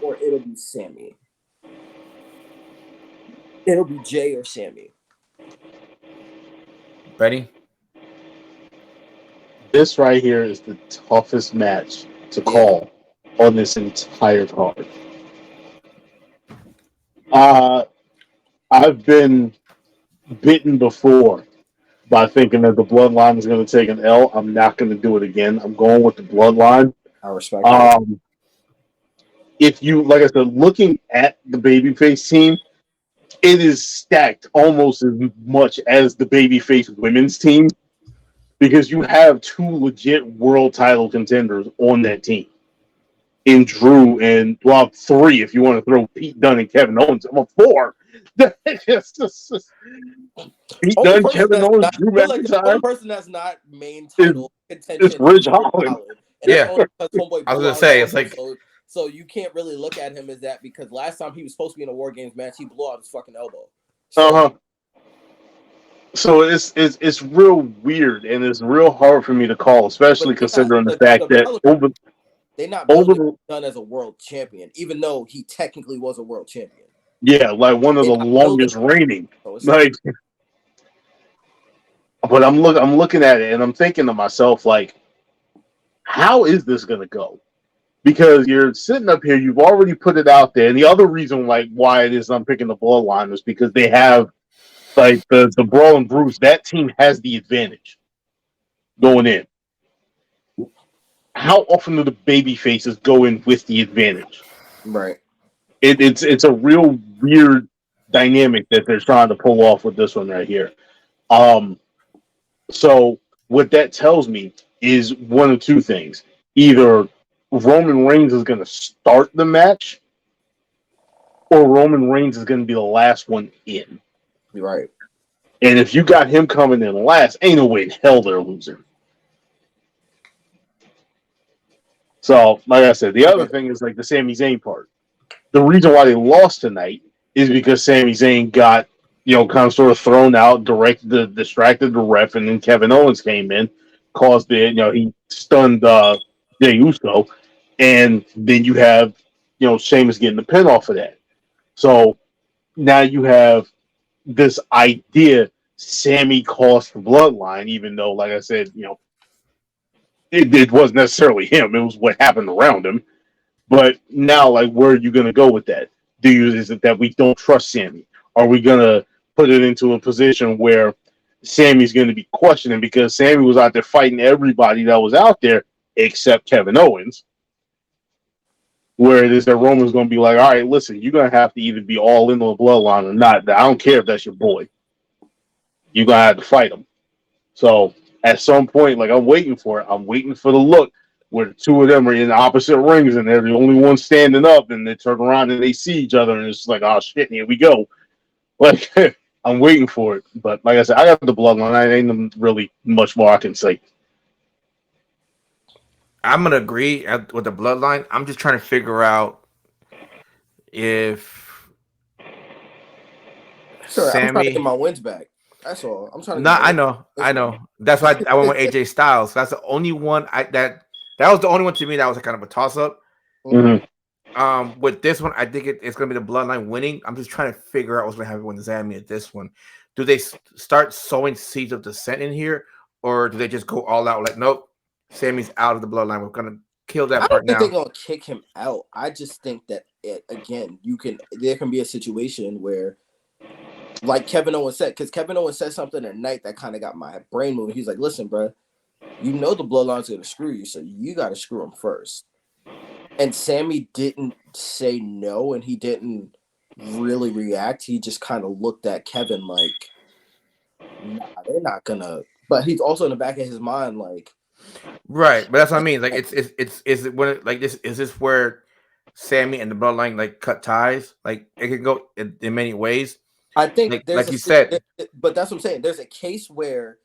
or it'll be Sammy. It'll be Jay or Sammy. Ready? this right here is the toughest match to call on this entire card. I've been bitten before by thinking that the Bloodline is going to take an L. I'm not going to do it again. I'm going with the Bloodline. I respect that. If you, like I said, looking at the babyface team, it is stacked almost as much as the babyface women's team because you have two legit world title contenders on that team. In Drew and, well, three if you want to throw Pete Dunne and Kevin Owens. I'm a four. Pete Dunne, Kevin Owens, Drew McIntyre. The only person that's not main title contention is Ridge Holland. And that's only because Homeboy I was gonna say it's like so you can't really look at him as that because last time he was supposed to be in a War Games match, he blew out his fucking elbow. So it's real weird and it's real hard for me to call, especially considering the fact that they're not building Dunne as a world champion, even though he technically was a world champion. Yeah, like one of the longest reigning. Like, but I'm looking at it and I'm thinking to myself, like, how is this gonna go? Because you're sitting up here, you've already put it out there, and the other reason like why it is I'm picking the Bloodline is because they have like the Brawl and Bruce. That team has the advantage going in. How often do the baby faces go in with the advantage? Right. It's a real weird dynamic that they're trying to pull off with this one right here. So what that tells me is one of two things. Either Roman Reigns is going to start the match or Roman Reigns is going to be the last one in. You're right. And if you got him coming in last, ain't no way in hell they're losing. So, like I said, the other thing is like the Sami Zayn part. The reason why they lost tonight is because Sami Zayn got, kind of sort of thrown out, distracted the ref, and then Kevin Owens came in, caused he stunned Jey Uso, and then you have, Sheamus getting the pin off of that. So now you have this idea Sammy cost the bloodline, even though, like I said, it wasn't necessarily him. It was what happened around him. But now, like, where are you going to go with that? Is it that we don't trust Sammy? Are we going to put it into a position where Sammy's going to be questioning because Sammy was out there fighting everybody that was out there except Kevin Owens? Where it is that Roman's going to be like, all right, listen, you're going to have to either be all in on the bloodline or not. I don't care if that's your boy. You're going to have to fight him. So at some point, like, I'm waiting for it. I'm waiting for the look where the two of them are in opposite rings and they're the only one standing up, and they turn around and they see each other, and it's like, oh shit, here we go. Like, I'm waiting for it. But like I said, I got the bloodline. I ain't really much more I can say. I'm gonna agree with the bloodline. I'm just trying to figure out if Sure, I'm trying to get Sammy. my wins back. That's all. I'm trying to No, get my I wins know, back. I know. That's why I went with AJ Styles. That's the only one that was the only one to me that was kind of a toss up. Mm-hmm. With this one, I think it's gonna be the bloodline winning. I'm just trying to figure out what's gonna happen with Sammy at this one. Do they start sowing seeds of dissent in here, or do they just go all out? Like, nope, Sammy's out of the bloodline. We're gonna kill that I don't part think they're now. gonna kick him out. I just think that there can be a situation where, like Kevin Owens said, because Kevin Owens said something tonight that kind of got my brain moving. He's like, "Listen, bro, you know the bloodline's gonna screw you, so you got to screw him first." And Sammy didn't say no, and he didn't really react. He just kind of looked at Kevin like, "Nah, they're not gonna." But he's also in the back of his mind like, Right, but that's what I mean. Like, is it when like this is this where Sammy and the bloodline like cut ties? Like, it could go in many ways. I think Like you said, but that's what I'm saying. There's a case where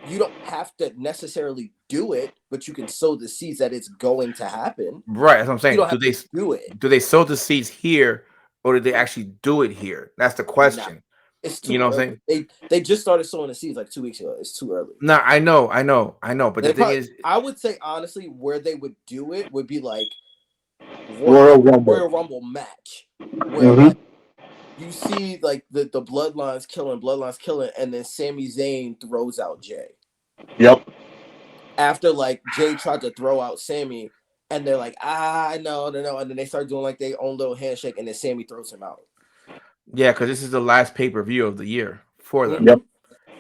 you don't have to necessarily do it, but you can sow the seeds that it's going to happen. right? That's what I'm You saying. don't have to do it. Do they sow the seeds here, or do they actually do it here? That's the Nah, question. it's You too know what I'm early. saying? They just started sowing the seeds like 2 weeks ago. It's too early. No, I know. But the They thing probably, is, I would say honestly, where they would do it would be like Royal Rumble. Royal Rumble match, where Mm-hmm. like you see like the bloodlines killing, and then Sami Zayn throws out Jay. Yep. After like Jay tried to throw out Sammy, and they're like, no, and then they start doing like their own little handshake, and then Sammy throws him out. yeah, because this is the last pay-per-view of the year for them. Yep.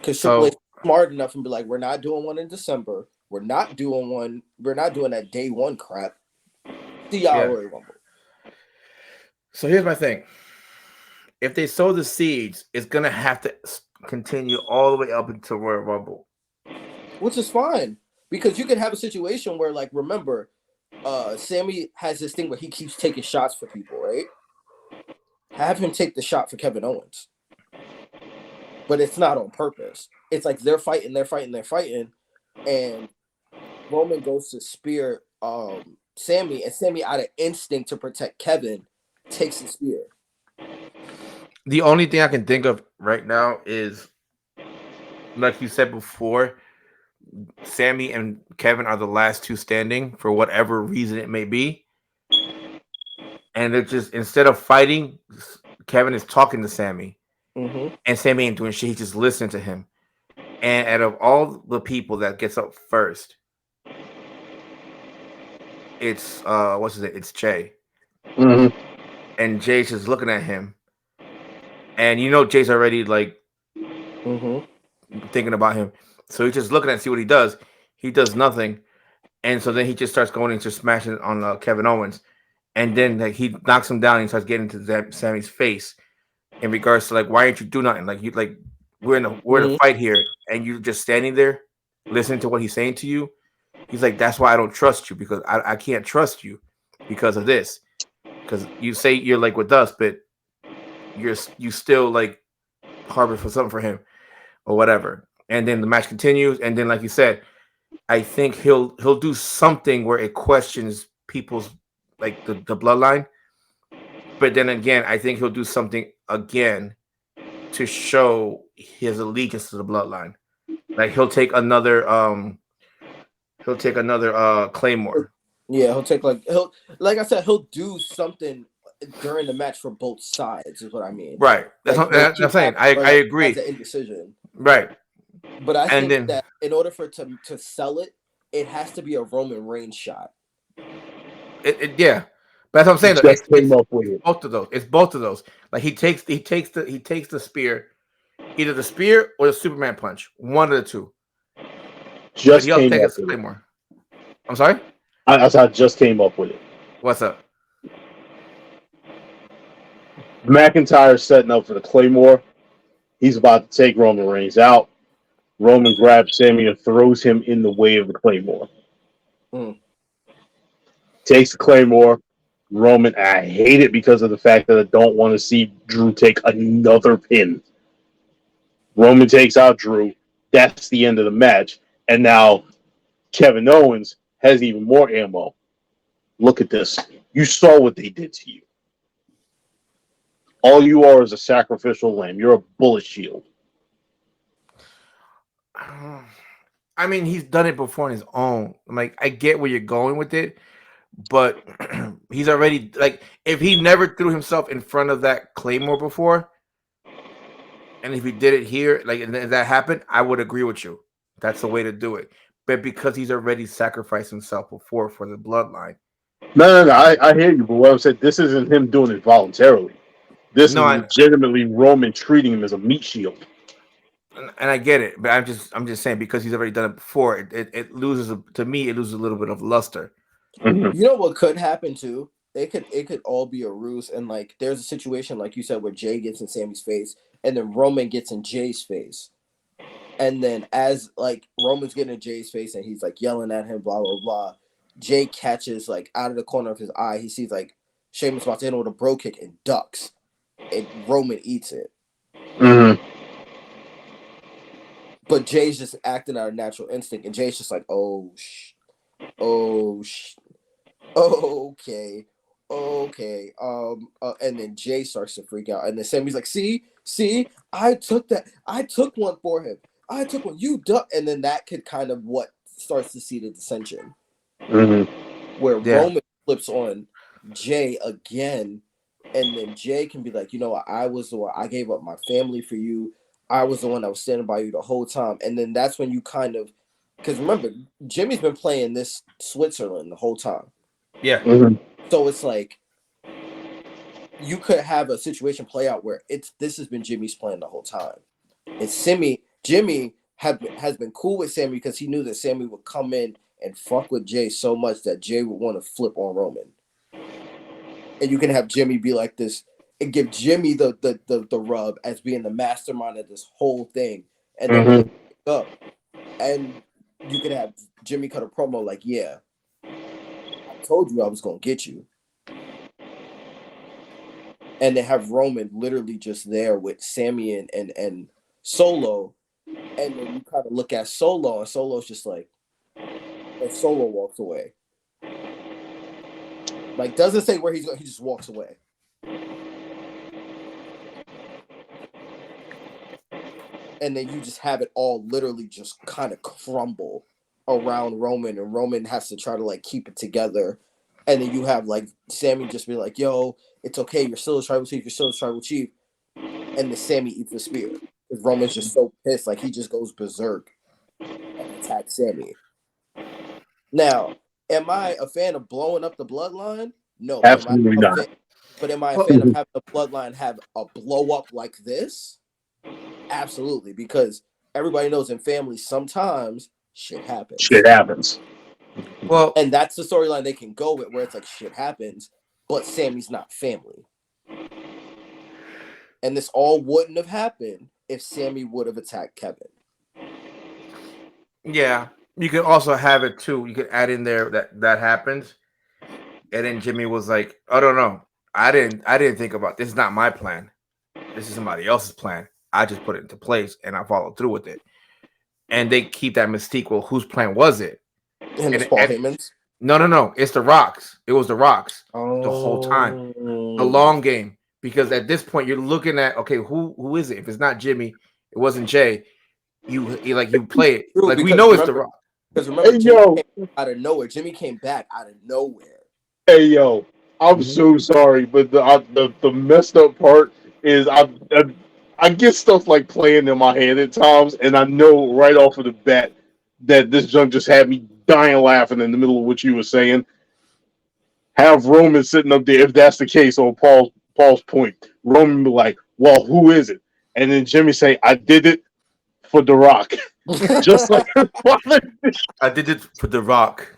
Because Triple H So smart enough and be like, we're not doing one in December. We're not doing that day one crap. See y'all yeah. Royal Rumble. So here's my thing. If they sow the seeds, it's gonna have to continue all the way up until Royal Rumble. Which is fine. Because you can have a situation where, like, remember, Sammy has this thing where he keeps taking shots for people, right? Have him take the shot for Kevin Owens. But it's not on purpose. It's like they're fighting, and Roman goes to spear Sammy, and Sammy, out of instinct to protect Kevin, takes the spear. The only thing I can think of right now is, like you said before, Sammy and Kevin are the last two standing for whatever reason it may be. And they're just, instead of fighting, Kevin is talking to Sammy. Mm-hmm. And Sammy ain't doing shit. He's just listening to him. And out of all the people that gets up first, it's what's his name? It's Jay. Mm-hmm. And Jay's just looking at him. And Jay's already like thinking about him. So he's just looking at see what he does. He does nothing. And so then he just starts going into smashing on Kevin Owens. And then like he knocks him down and starts getting into Sammy's face in regards to like, why didn't you do nothing? Like we're in a fight here, and you're just standing there listening to what he's saying to you. He's like, that's why I don't trust you, because I can't trust you because of this. Because you say you're like with us, but you still like harbor for something for him or whatever. And then the match continues, and then like you said, I think he'll do something where it questions people's like the bloodline. But then again, I think he'll do something again to show his allegiance to the bloodline. Like he'll take another Claymore. Yeah, he'll take he'll like I said, he'll do something during the match for both sides. Is what I mean. Right. Like he'll That's what I'm keep saying. having I where like has agree. an indecision. Right. But I And think then that in order for it to sell it, it has to be a Roman Reigns shot. yeah. But that's what I'm saying. Though. Just came up with It's it. both of those. It's both of those. Like he takes the spear, either the spear or the Superman punch, one of the two. But he Just also came up takes a with it. Claymore. I'm sorry. I just came up with it. What's up? McIntyre setting up for the Claymore. He's about to take Roman Reigns out. Roman grabs Sammy and throws him in the way of the Claymore. Mm. Takes the Claymore. Roman, I hate it because of the fact that I don't want to see Drew take another pin. Roman takes out Drew. That's the end of the match. And now Kevin Owens has even more ammo. Look at this. You saw what they did to you. All you are is a sacrificial lamb. You're a bullet shield. I mean, he's done it before on his own. Like, I get where you're going with it, but he's already like, if he never threw himself in front of that Claymore before, and if he did it here, like, and that happened, I would agree with you. That's the way to do it. But because he's already sacrificed himself before for the bloodline, No. I hear you, but what I'm saying, this isn't him doing it voluntarily. This no, is legitimately Roman treating him as a meat shield. and I get it, but I'm just saying because he's already done it before, it loses to me. It loses a little bit of luster. Mm-hmm. You know what could happen too? It could all be a ruse, and like there's a situation like you said where Jay gets in Sammy's face, and then Roman gets in Jay's face, and then as like Roman's getting in Jay's face, and he's like yelling at him, blah blah blah. Jay catches like out of the corner of his eye, he sees like Sheamus about to hit him with a bro kick and ducks, and Roman eats it. Mm-hmm. But Jay's just acting out of natural instinct, and Jay's just like, oh, okay, okay. And then Jay starts to freak out, and then Sammy's like, see, I took one for him, I took one, you duck, and then that could kind of what starts to see the dissension, Mm-hmm. where Yeah, Roman flips on Jay again, and then Jay can be like, you know what, I was the one, I gave up my family for you, I was the one that was standing by you the whole time, and then that's when you kind of, because remember, Jimmy's been playing this Switzerland the whole time. yeah, Mm-hmm. So it's like you could have a situation play out where this has been Jimmy's plan the whole time. And Jimmy has been cool with Sammy because he knew that Sammy would come in and fuck with Jay so much that Jay would want to flip on Roman. And you can have Jimmy be like this and give Jimmy the rub as being the mastermind of this whole thing. And then when they Mm-hmm. pick up, and you could have Jimmy cut a promo like, yeah, I told you I was gonna get you. And they have Roman literally just there with Sammy and Solo, and then you kind of look at Solo, and Solo's just like, and Solo walks away. Like doesn't say where he's going, he just walks away. And then you just have it all literally just kind of crumble around Roman, and Roman has to try to like keep it together. And then you have like Sammy just be like, yo, it's okay, you're still a tribal chief, you're still a tribal chief. And the Sammy eats the spear. Because Roman's just so pissed, like he just goes berserk and attacks Sammy. Now, am I a fan of blowing up the bloodline? No, but Absolutely not. am I a well, fan of having the bloodline have a blow up like this? Absolutely, because everybody knows in family sometimes shit Shit happens. happens. well, And that's the storyline they can go with where it's like shit happens, but Sammy's not family. And this all wouldn't have happened if Sammy would have attacked Kevin. yeah. You can also have it too. You can add in there that happens, and then Jimmy was like, "I don't know. I didn't think about this. Is not my plan." this is somebody else's plan. I just put it into place and I followed through with it. And they keep that mystique. Well, whose plan was it? And it's Paul Heyman's. No. It's the Rocks. It was the Rocks the whole time. The Oh, long game. Because at this point, you're looking at, okay, who is it? If it's not Jimmy, it wasn't Jay. You play it. true, Like, we because know it's the Rock. Because remember, Hey Jimmy yo, came out of nowhere. Jimmy came back out of nowhere. hey yo, I'm Mhm. so sorry, but the messed up part is I get stuff like playing in my head at times, and I know right off of the bat that this junk just had me dying laughing in the middle of what you were saying. Have Roman sitting up there, if that's the case, on Paul's point. Roman be like, "Well, who is it?" And then Jimmy say, "I did it for The Rock," just like his father. I did it for the Rock.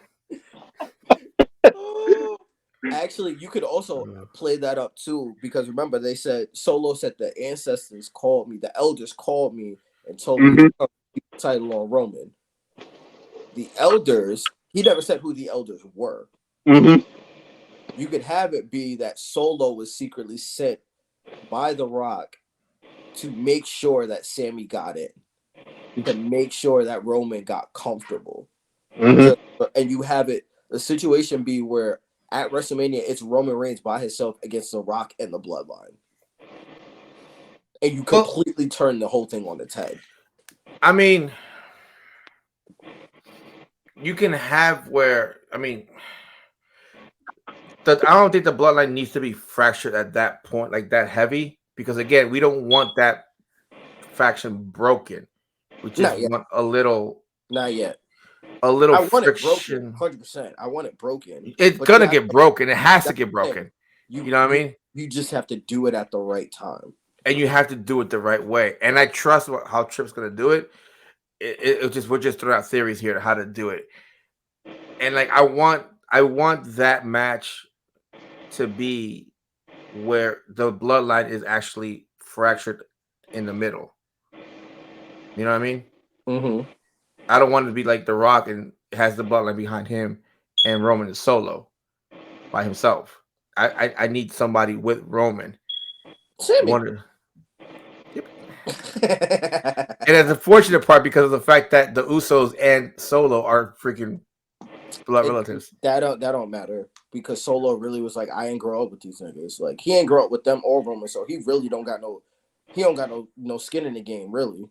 Actually, you could also play that up too, because remember they said Solo said the ancestors called me, the elders called me and told me Mm-hmm. to come keep the title on Roman. The elders, he never said who the elders were. Mm-hmm. You could have it be that Solo was secretly sent by The Rock to make sure that Sammy got in, to make sure that Roman got comfortable. Mm-hmm. And you have it, the situation be where at WrestleMania, it's Roman Reigns by himself against The Rock and the Bloodline. And you Well, completely turn the whole thing on its head. I mean, you can have where, I mean, I don't think the bloodline needs to be fractured at that point, like that heavy, because again, we don't want that faction broken. We just Not yet. want a little Not yet. a little I want it broken, friction. 100%. I want it broken. It's But gonna get broken. It has to that's get the thing. broken. You know what I mean? You just have to do it at the right time. And you have to do it the right way. And I trust how Tripp's gonna do it. We're just throwing out theories here to how to do it. And like I want that match to be where the bloodline is actually fractured in the middle. You know what I mean? Mm-hmm. I don't want it to be like The Rock and has the bloodline behind him, and Roman is solo by himself. I need somebody with Roman. Sammy. Yep. And it's the unfortunate part because of the fact that the Usos and Solo are freaking blood relatives. That don't matter, because Solo really was like, I ain't grow up with these niggas. Like, he ain't grow up with them or Roman, so he really don't got no skin in the game, really.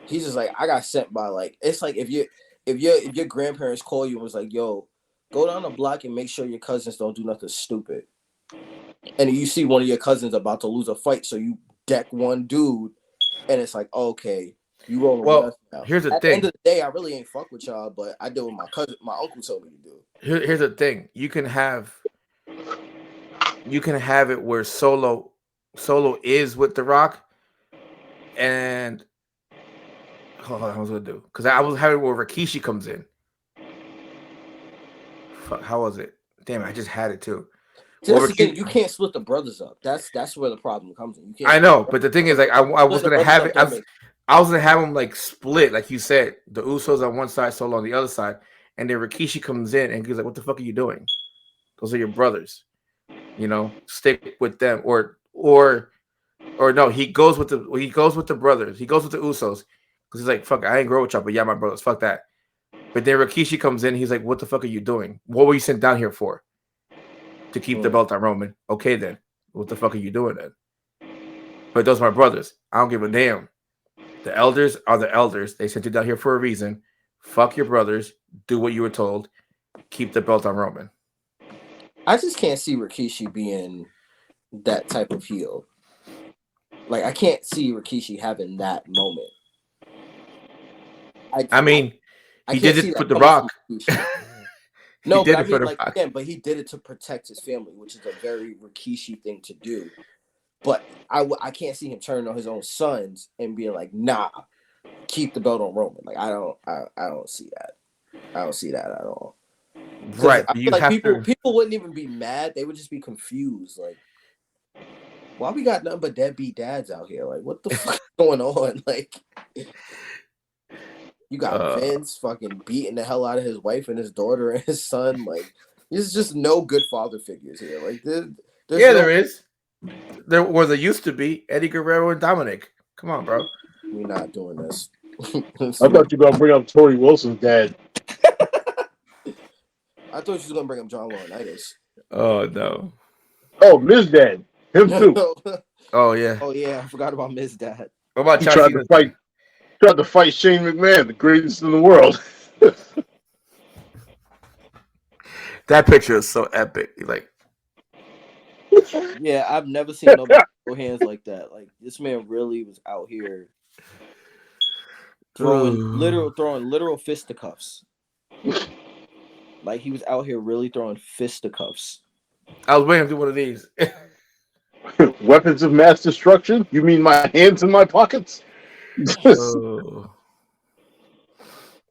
He's just like, I got sent by, like, it's like if your grandparents call you and was like, yo, go down the block and make sure your cousins don't do nothing stupid. And you see one of your cousins about to lose a fight, so you deck one dude, and it's like, okay, you rolling with us now. Here's the At thing. the end of the day, I really ain't fuck with y'all, but I did what my uncle told me to do. Here's the thing. You can have it where Solo is with The Rock, and hold on, I was gonna do because I was having where Rikishi comes in. Fuck, how was it? Damn it, I just had it too. See, that's the thing. You can't split the brothers up. That's where the problem comes in. You can't. I know, but the thing is, like, I was gonna have it. I was gonna have them like split, like you said, the Usos on one side, Solo on the other side, and then Rikishi comes in and he's like, "What the fuck are you doing? Those are your brothers. You know, stick with them." Or no, he goes with the brothers. He goes with the Usos because he's like, "Fuck, I ain't grow with y'all, but yeah, my brothers. Fuck that." But then Rikishi comes in. He's like, "What the fuck are you doing? What were you sent down here for? To keep the belt on Roman? Okay, then. What the fuck are you doing then? But those are my brothers. I don't give a damn. The elders are the elders. They sent you down here for a reason. Fuck your brothers. Do what you were told. Keep the belt on Roman." I just can't see Rikishi being that type of heel. Like, I can't see Rikishi having that moment. I mean, he did it for The Rock. No, but I mean, like, again, but he did it to protect his family, which is a very Rikishi thing to do. But I can't see him turning on his own sons and being like, nah, keep the belt on Roman. Like, I don't see that. I don't see that at all. Right. I feel like people wouldn't even be mad. They would just be confused. Like, why we got nothing but deadbeat dads out here? Like, what the fuck is going on? Like, you got Vince fucking beating the hell out of his wife and his daughter and his son. Like, there's just no good father figures here. Like, there is. There was a used to be Eddie Guerrero and Dominic. Come on, bro. We're not doing this. I thought you were gonna bring up Tori Wilson's dad. I thought you was gonna bring up John Laurinaitis. Oh no. Oh, Miz Dad, him too. Oh yeah. Oh yeah, I forgot about Miss Dad. What about He John tried Cena's to fight. Tried to fight Shane McMahon, the greatest in the world. That picture is so epic. Like, Yeah, I've never seen nobody throw hands like that. Like this man really was out here throwing literal fisticuffs. Like he was out here really throwing fisticuffs. I was waiting to do one of these. Weapons of mass destruction? You mean my hands in my pockets? Oh.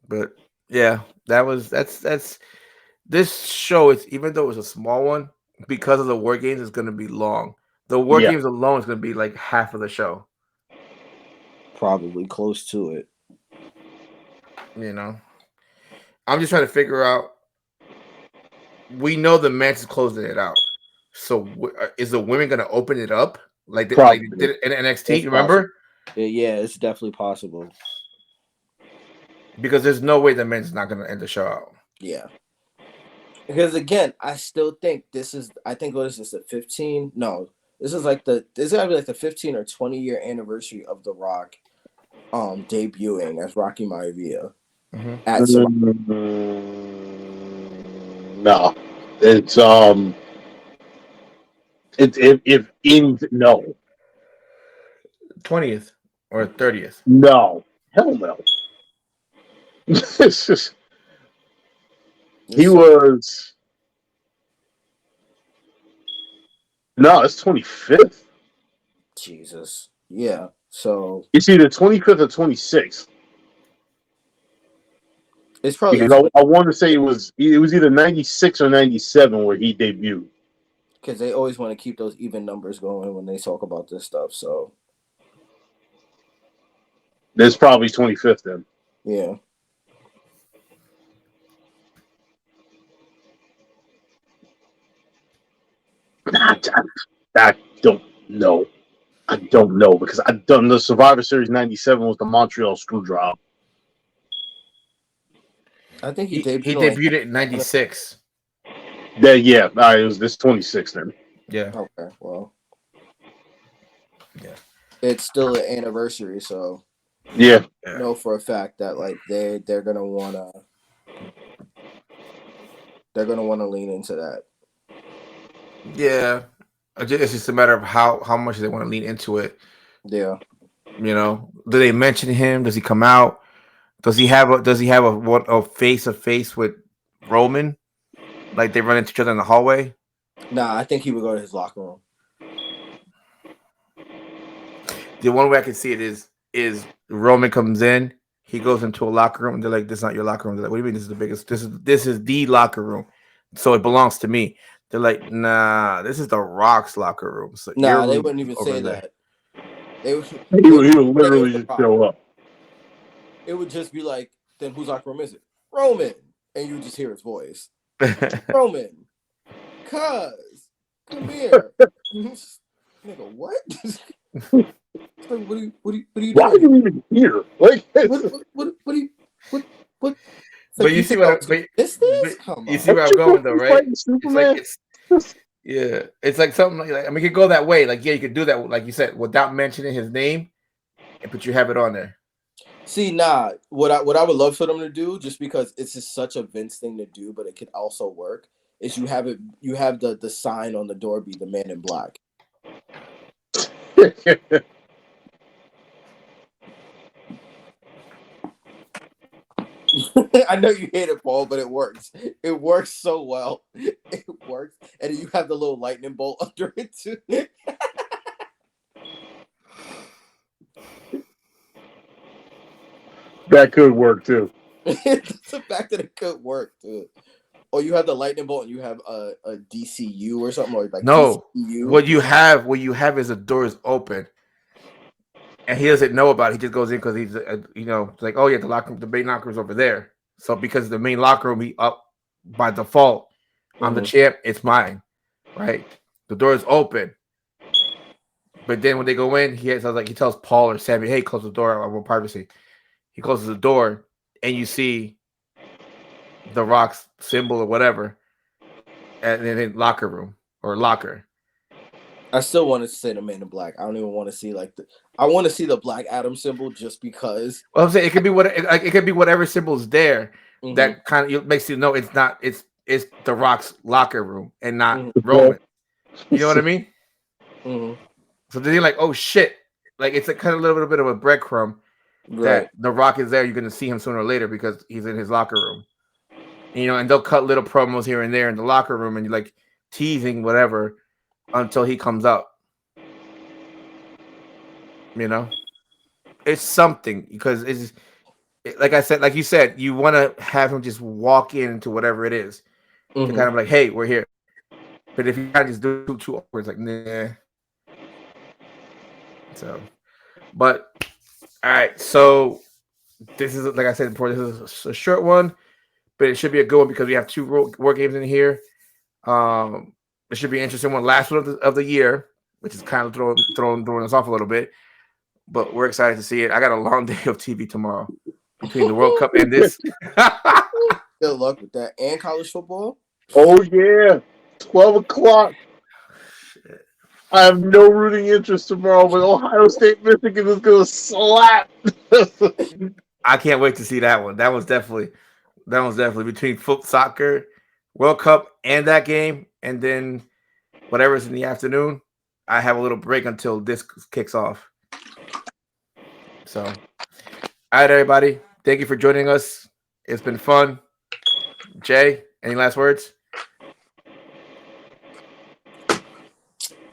But yeah, that's this show is, even though it's a small one, because of the war games, it's gonna be long. The war Yeah. games alone is gonna be like half of the show. Probably close to it. You know, I'm just trying to figure out. We know the men's is closing it out, so is the women gonna open it up like they did it in NXT? It's Remember? Yeah, it's definitely possible. Because there's no way the men's not gonna end the show out. Yeah. Because again, I still think this is. I think what is this? The 15? No, this is like the. This gotta be like the 15 or 20-year anniversary of The Rock, debuting as Rocky Maivia at Survivor. No, it's if in no 20th or 30th. no hell no. It's just he was no. It's 25th. Jesus. Yeah. So It's either 25th or 26th. it's probably Because I want to say it was either 96 or 97 where he debuted. because they always want to keep those even numbers going when they talk about this stuff. So That's probably 25th then. yeah. I don't know. I don't know because I've done the Survivor Series '97 was the Montreal Screwjob. I think He debuted debuted in '96. Yeah, all right, it was this 26 then. Yeah. Okay, well, yeah, it's still an anniversary, so Yeah, I know for a fact that like they're gonna wanna lean into that. Yeah. It's just a matter of how much they want to lean into it. Yeah. You know, do they mention him? Does he come out? Does he have a face to face with Roman? Like they run into each other in the hallway? Nah, I think he would go to his locker room. The one way I can see it is Roman comes in, he goes into a locker room, and they're like, "This is not your locker room." They're like, "What do you mean? This is the biggest. This is the locker room, so it belongs to me." They're like, "Nah, this is the Rock's locker room." So Nah, they wouldn't even say there. that. They would. he would literally just show up. It would just be like, then whose locker room is it? Roman, and you would just hear his voice. Roman, cuz, come here. Nigga, what? Like, what are you doing? Why are you even here? Like, what? But you see what you see where I'm going though, right? It's like something like I mean, you could go that way. Like, yeah, you could do that, like you said, without mentioning his name, but you have it on there. See, nah. What I would love for them to do, just because it's just such a Vince thing to do, but it could also work, is you have the sign on the door be the Man in Black. I know you hate it, Paul, but it works. It works so well. It works, and then you have the little lightning bolt under it too. That could work too. It's the fact that it could work too. Or you have the lightning bolt and you have a DCU or something, or like no. DCU. What you have is the door is open, and he doesn't know about it. He just goes in because he's like, oh yeah, the main locker room's over there. So because the main locker room, he up by default. I'm the champ. It's mine, right? The door is open. But then when they go in, he tells Paul or Sammy, "Hey, close the door. I want privacy." He closes the door, and you see the Rock's symbol or whatever, and then in locker room or locker. I still want to say the Man in Black. I don't even want to see I want to see the Black Adam symbol just because. Well, I'm saying it could be it could be whatever symbol's there Mm-hmm, that kind of makes you know it's not it's the Rock's locker room and not mm-hmm, Roman. You know what I mean? mm-hmm. So then you're like, oh shit, like it's a kind of little bit of a breadcrumb Right. that the Rock is there. You're gonna see him sooner or later because he's in his locker room. And they'll cut little promos here and there in the locker room, and you're like teasing whatever until he comes out. You know, it's something because like I said, like you said, you want to have him just walk into whatever it is to Mm-hmm. kind of like, hey, we're here. But if you kind of just do too awkward, it's like, nah. So, but all right. So this is like I said before, this is a short one, but it should be a good one because we have two war games in here. It should be an interesting one. Last one of the year, which is kind of throwing us off a little bit, but we're excited to see it. I got a long day of TV tomorrow between the World Cup and this. Good luck with that and college football. Oh yeah, 12 o'clock. I have no rooting interest tomorrow, but Ohio State Michigan is gonna slap. I can't wait to see that one. That was definitely between foot soccer, World Cup, and that game, and then whatever's in the afternoon. I have a little break until this kicks off. So, all right, everybody. Thank you for joining us. It's been fun. Jay, any last words?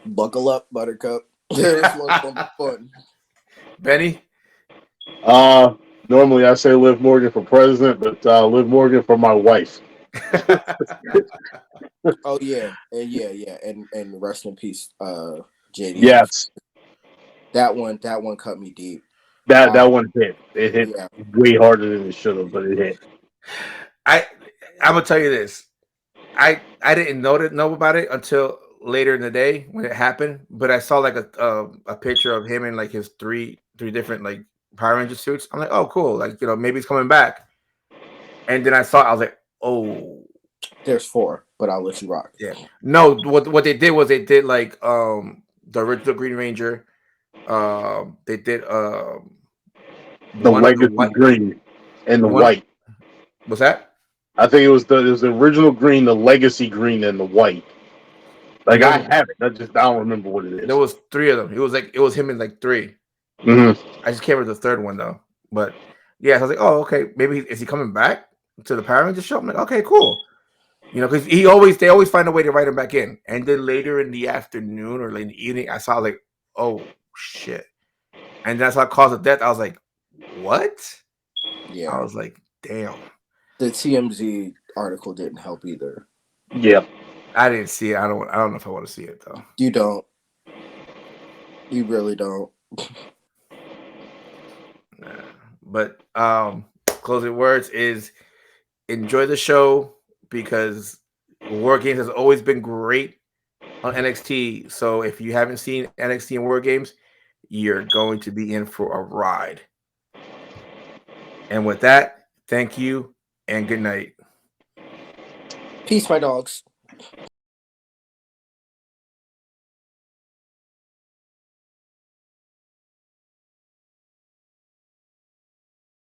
Buckle up, Buttercup. This one's gonna be fun. Benny? Normally I say Liv Morgan for president, but Liv Morgan for my wife. Oh yeah, and rest in peace, JD. Yes, That one cut me deep. that one hit. It hit Yeah. way harder than it should have, but it hit. I'm gonna tell you this. I didn't know about it until later in the day when it happened, but I saw like a picture of him in like his three different like Power Ranger suits. I'm like, oh cool, like maybe he's coming back. And then I was like, oh, There's 4, but I'll let you rock. yeah. No, what they did was they did like the original Green Ranger. They did The one of the legacy white green and the one. white. What's that? I think it was the original green, the legacy green, and the white. Like I have it. I don't remember what it is. There was 3 of them. It was him in like 3. Mm-hmm. I just can't remember the third one though. But yeah, so I was like, oh, okay, maybe is he coming back to the Power Rangers show? I'm like, okay, cool. Because they always find a way to write him back in. And then later in the afternoon or late in the evening, I saw like, oh shit. And that's how cause of death. I was like, what? Yeah. I was like, damn. The TMZ article didn't help either. Yeah. I didn't see it. I don't know if I want to see it though. You don't. You really don't. But closing words is enjoy the show because War Games has always been great on NXT. So if you haven't seen NXT and War Games, you're going to be in for a ride. And with that, thank you and good night. Peace, my dogs.